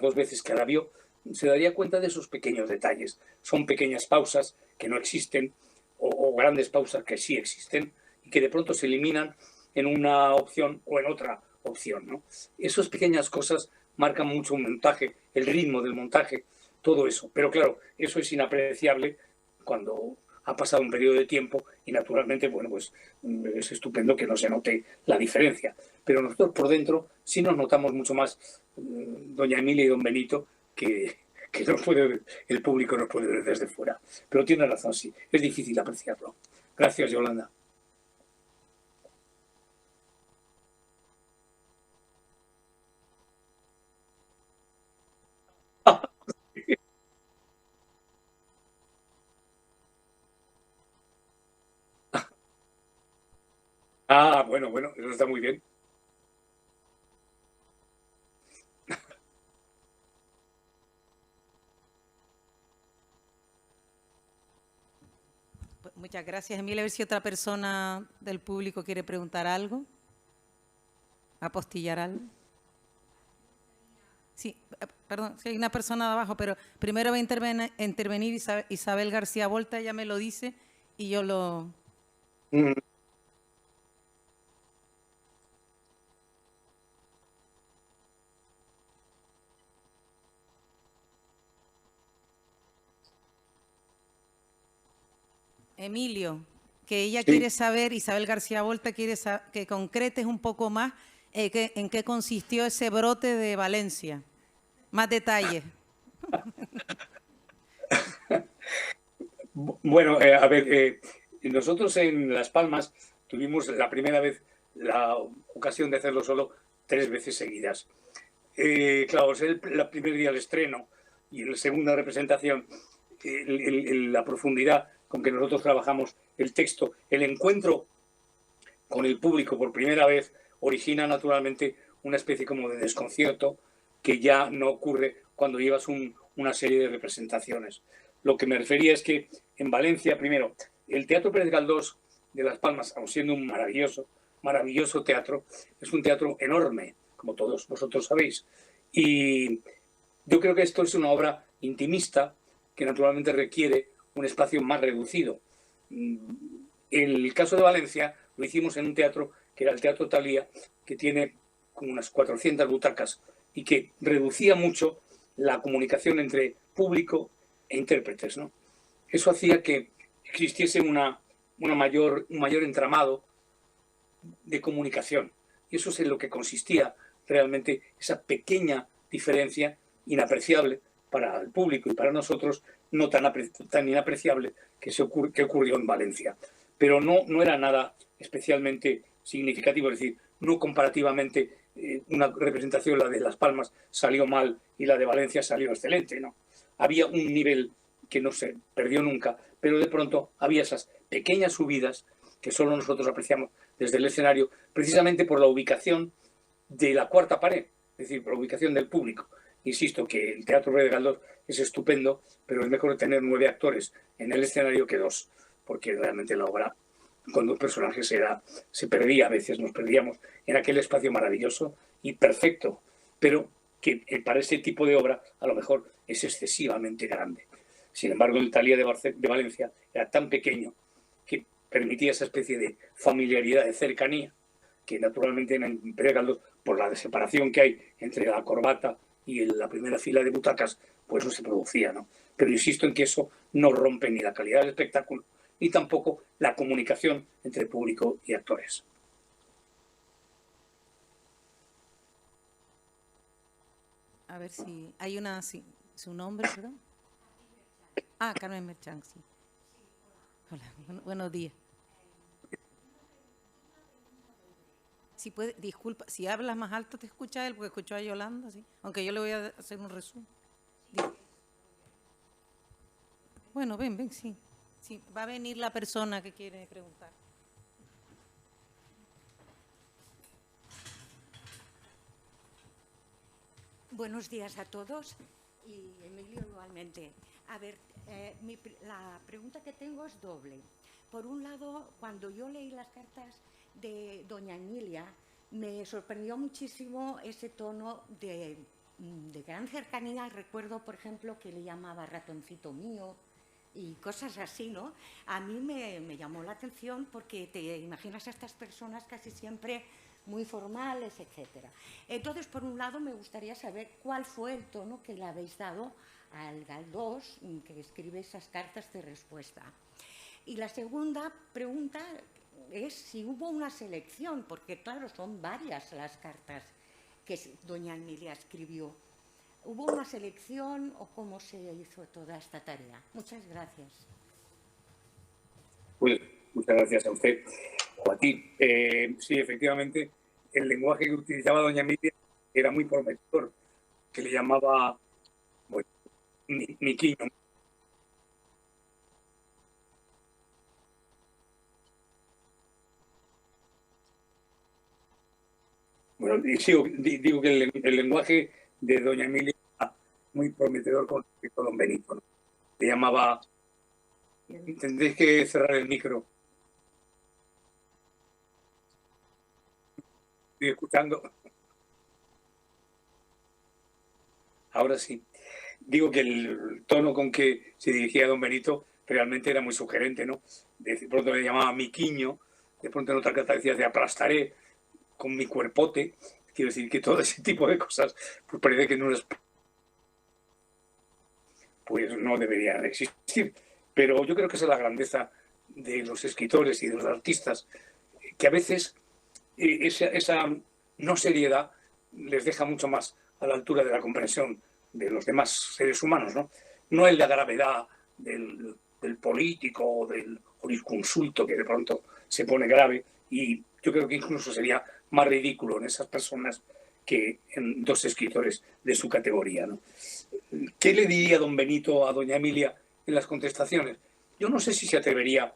dos veces que la vio, se daría cuenta de esos pequeños detalles. Son pequeñas pausas que no existen o grandes pausas que sí existen y que de pronto se eliminan en una opción o en otra opción, ¿no? Esas pequeñas cosas marcan mucho un montaje, el ritmo del montaje, todo eso. Pero claro, eso es inapreciable cuando ha pasado un periodo de tiempo y naturalmente, bueno, pues es estupendo que no se note la diferencia. Pero nosotros por dentro sí nos notamos mucho más, doña Emilia y don Benito, que el público nos puede ver desde fuera. Pero tiene razón, sí, es difícil apreciarlo. Gracias, Yolanda. Ah, bueno, eso está muy bien. Muchas gracias, Emilia. A ver si otra persona del público quiere preguntar algo, apostillar algo. Sí, perdón, si hay una persona de abajo, pero primero va a intervenir Isabel García Volta, ella me lo dice y yo lo... Emilio, que ella quiere saber, Isabel García Volta quiere que concretes un poco más en qué consistió ese brote de Valencia. Más detalles. Bueno, a ver, nosotros en Las Palmas tuvimos la primera vez la ocasión de hacerlo solo 3 veces seguidas. Claro, es el primer día del estreno y en la segunda representación, la profundidad con que nosotros trabajamos el texto, el encuentro con el público por primera vez origina naturalmente una especie como de desconcierto que ya no ocurre cuando llevas una serie de representaciones. Lo que me refería es que en Valencia, primero, el Teatro Pérez Galdós de Las Palmas, aun siendo un maravilloso teatro, es un teatro enorme, como todos vosotros sabéis. Y yo creo que esto es una obra intimista que naturalmente requiere un espacio más reducido. El caso de Valencia lo hicimos en un teatro que era el Teatro Thalía, que tiene como unas 400 butacas y que reducía mucho la comunicación entre público e intérpretes, ¿no? Eso hacía que existiese un mayor entramado de comunicación. Y eso es en lo que consistía realmente esa pequeña diferencia inapreciable para el público y para nosotros, no tan inapreciable que ocurrió en Valencia. Pero no era nada especialmente significativo, es decir, no comparativamente una representación, la de Las Palmas, salió mal y la de Valencia salió excelente, ¿no? Había un nivel que no se perdió nunca, pero de pronto había esas pequeñas subidas que solo nosotros apreciamos desde el escenario, precisamente por la ubicación de la cuarta pared, es decir, por la ubicación del público. Insisto que el Teatro Pérez Galdós es estupendo, pero es mejor tener 9 actores en el escenario que 2, porque realmente la obra con 2 personajes se perdía, a veces nos perdíamos en aquel espacio maravilloso y perfecto, pero que para ese tipo de obra a lo mejor es excesivamente grande. Sin embargo, el Thalía de Valencia era tan pequeño que permitía esa especie de familiaridad, de cercanía, que naturalmente en Pérez Galdós, por la separación que hay entre la corbata y la primera fila de butacas, pues no se producía, ¿no? Pero insisto en que eso no rompe ni la calidad del espectáculo, ni tampoco la comunicación entre público y actores. A ver si hay una... ¿Su nombre, perdón? Ah, Carmen Merchán, sí. Hola, buenos días. Si puede, disculpa, si hablas más alto te escucha él, porque escuchó a Yolanda, ¿sí? Aunque yo le voy a hacer un resumen. Bueno, ven, sí. Sí, va a venir la persona que quiere preguntar. Buenos días a todos y Emilio igualmente. A ver, la pregunta que tengo es doble. Por un lado, cuando yo leí las cartas de doña Emilia, me sorprendió muchísimo ese tono de gran cercanía. Recuerdo, por ejemplo, que le llamaba ratoncito mío y cosas así, ¿no? A mí me llamó la atención porque te imaginas a estas personas casi siempre muy formales, etcétera. Entonces, por un lado, me gustaría saber cuál fue el tono que le habéis dado al Galdós, que escribe esas cartas de respuesta. Y la segunda pregunta es si hubo una selección, porque claro, son varias las cartas que doña Emilia escribió. ¿Hubo una selección o cómo se hizo toda esta tarea? Muchas gracias. Pues muchas gracias a usted o a ti. Sí, efectivamente, el lenguaje que utilizaba doña Emilia era muy prometedor, que le llamaba, bueno, Miquiño. Bueno, y sí, digo que el lenguaje de doña Emilia era muy prometedor con respecto a don Benito, ¿no? Le llamaba... Tendréis que cerrar el micro. Estoy escuchando. Ahora sí. Digo que el tono con que se dirigía a don Benito realmente era muy sugerente, ¿no? De pronto le llamaba Miquiño, de pronto en otra carta decía te aplastaré con mi cuerpote. Quiero decir que todo ese tipo de cosas pues parece que pues no deberían existir. Pero yo creo que esa es la grandeza de los escritores y de los artistas, que a veces esa no seriedad les deja mucho más a la altura de la comprensión de los demás seres humanos, ¿no? No es la gravedad del político o del jurisconsulto que de pronto se pone grave, y yo creo que incluso sería más ridículo en esas personas que en 2 escritores de su categoría, ¿no? ¿Qué le diría don Benito a doña Emilia en las contestaciones? Yo no sé si se atrevería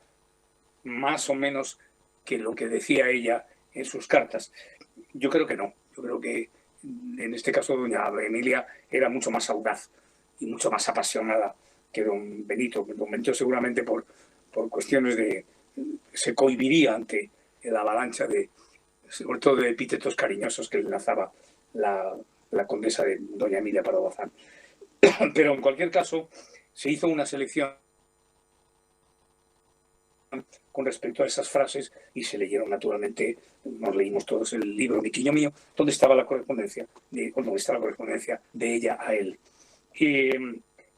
más o menos que lo que decía ella en sus cartas. Yo creo que no. Yo creo que en este caso doña Emilia era mucho más audaz y mucho más apasionada que don Benito. Don Benito seguramente por cuestiones se cohibiría ante la avalancha sobre todo de epítetos cariñosos que le lanzaba la condesa de doña Emilia Pardo Bazán. Pero en cualquier caso, se hizo una selección con respecto a esas frases y se leyeron naturalmente, nos leímos todos el libro Miquiño mío, donde estaba la correspondencia de ella a él.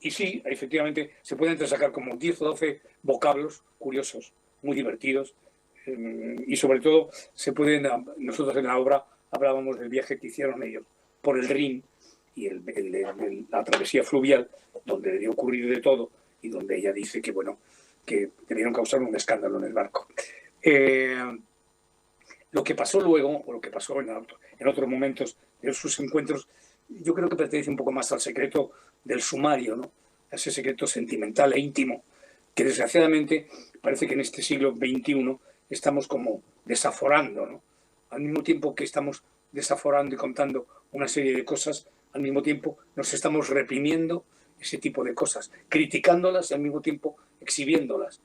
Y sí, efectivamente, se pueden sacar como 10 o 12 vocablos curiosos, muy divertidos, y sobre todo nosotros en la obra hablábamos del viaje que hicieron ellos por el Rin y la travesía fluvial, donde debió ocurrir de todo y donde ella dice que, bueno, que debieron causar un escándalo en el barco. Lo que pasó luego, o lo que pasó en otros momentos de sus encuentros, yo creo que pertenece un poco más al secreto del sumario, ¿no? A ese secreto sentimental e íntimo, que desgraciadamente parece que en este siglo XXI estamos como desaforando, ¿no? Al mismo tiempo que estamos desaforando y contando una serie de cosas, al mismo tiempo nos estamos reprimiendo ese tipo de cosas, criticándolas y al mismo tiempo exhibiéndolas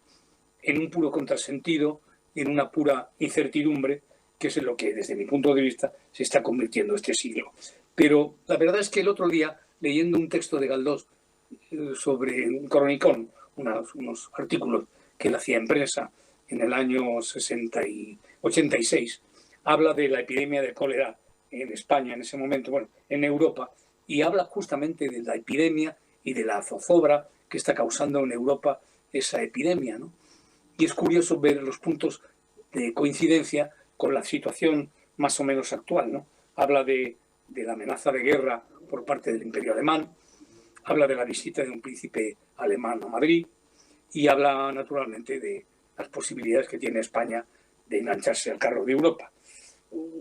en un puro contrasentido y en una pura incertidumbre, que es en lo que desde mi punto de vista se está convirtiendo este siglo. Pero la verdad es que el otro día, leyendo un texto de Galdós sobre un cronicón, unos artículos que él hacía en prensa en el año 86, habla de la epidemia de cólera en España en ese momento, bueno, en Europa, y habla justamente de la epidemia y de la zozobra que está causando en Europa esa epidemia, ¿no? Y es curioso ver los puntos de coincidencia con la situación más o menos actual, ¿no? Habla de la amenaza de guerra por parte del Imperio Alemán, habla de la visita de un príncipe alemán a Madrid y habla naturalmente de las posibilidades que tiene España de engancharse al carro de Europa.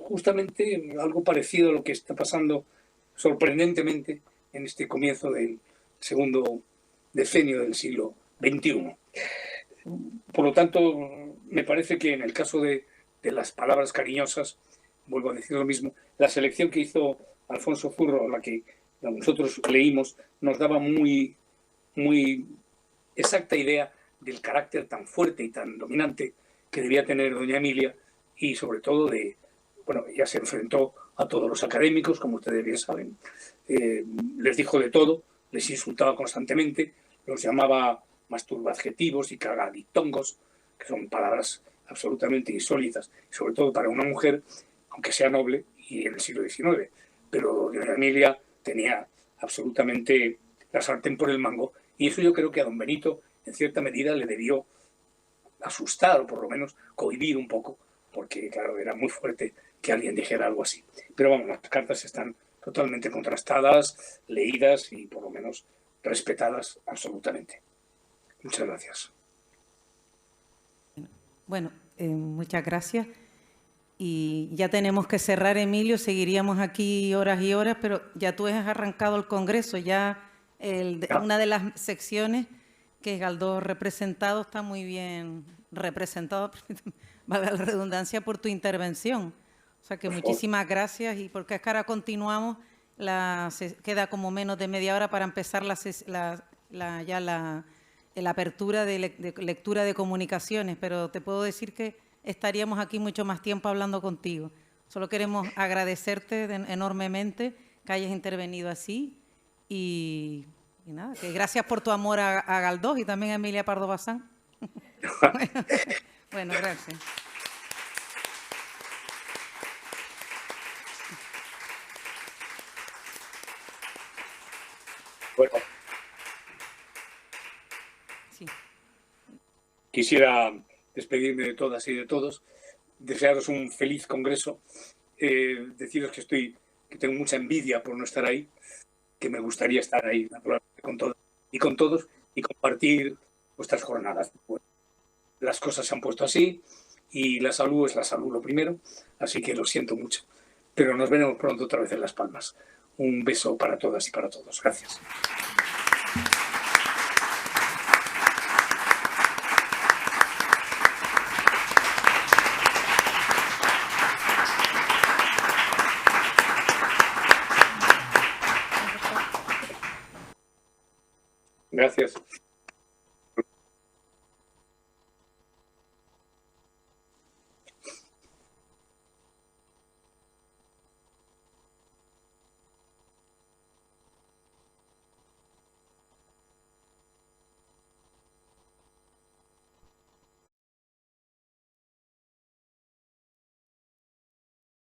Justamente algo parecido a lo que está pasando sorprendentemente en este comienzo del segundo decenio del siglo XXI. Por lo tanto, me parece que en el caso de las palabras cariñosas, vuelvo a decir lo mismo, la selección que hizo Alfonso Zurro, la que nosotros leímos, nos daba muy, muy exacta idea del carácter tan fuerte y tan dominante que debía tener doña Emilia y sobre todo bueno, ella se enfrentó a todos los académicos, como ustedes bien saben, les dijo de todo, les insultaba constantemente, los llamaba masturbaadjetivos y cagaditongos, que son palabras absolutamente insólitas, sobre todo para una mujer, aunque sea noble, y en el siglo XIX. Pero doña Emilia tenía absolutamente la sartén por el mango, y eso yo creo que a don Benito, en cierta medida, le debió asustar, o por lo menos cohibir un poco, porque, claro, era muy fuerte que alguien dijera algo así. Pero vamos, las cartas están totalmente contrastadas, leídas y, por lo menos, respetadas absolutamente. Muchas gracias. Bueno, muchas gracias. Y ya tenemos que cerrar, Emilio. Seguiríamos aquí horas y horas, pero ya tú has arrancado el Congreso. Ya una de las secciones que es Galdós representado está muy bien representado, valga la redundancia, por tu intervención. O sea que muchísimas gracias y porque ahora continuamos, queda como menos de media hora para empezar la apertura de lectura de comunicaciones, pero te puedo decir que estaríamos aquí mucho más tiempo hablando contigo. Solo queremos agradecerte enormemente que hayas intervenido así y nada, que gracias por tu amor a Galdós y también a Emilia Pardo Bazán. Bueno, gracias. Bueno, sí. Quisiera despedirme de todas y de todos, desearos un feliz congreso, deciros que tengo mucha envidia por no estar ahí, que me gustaría estar ahí naturalmente con todos y compartir vuestras jornadas. Bueno, las cosas se han puesto así y la salud es la salud lo primero, así que lo siento mucho, pero nos veremos pronto otra vez en Las Palmas. Un beso para todas y para todos. Gracias. Gracias.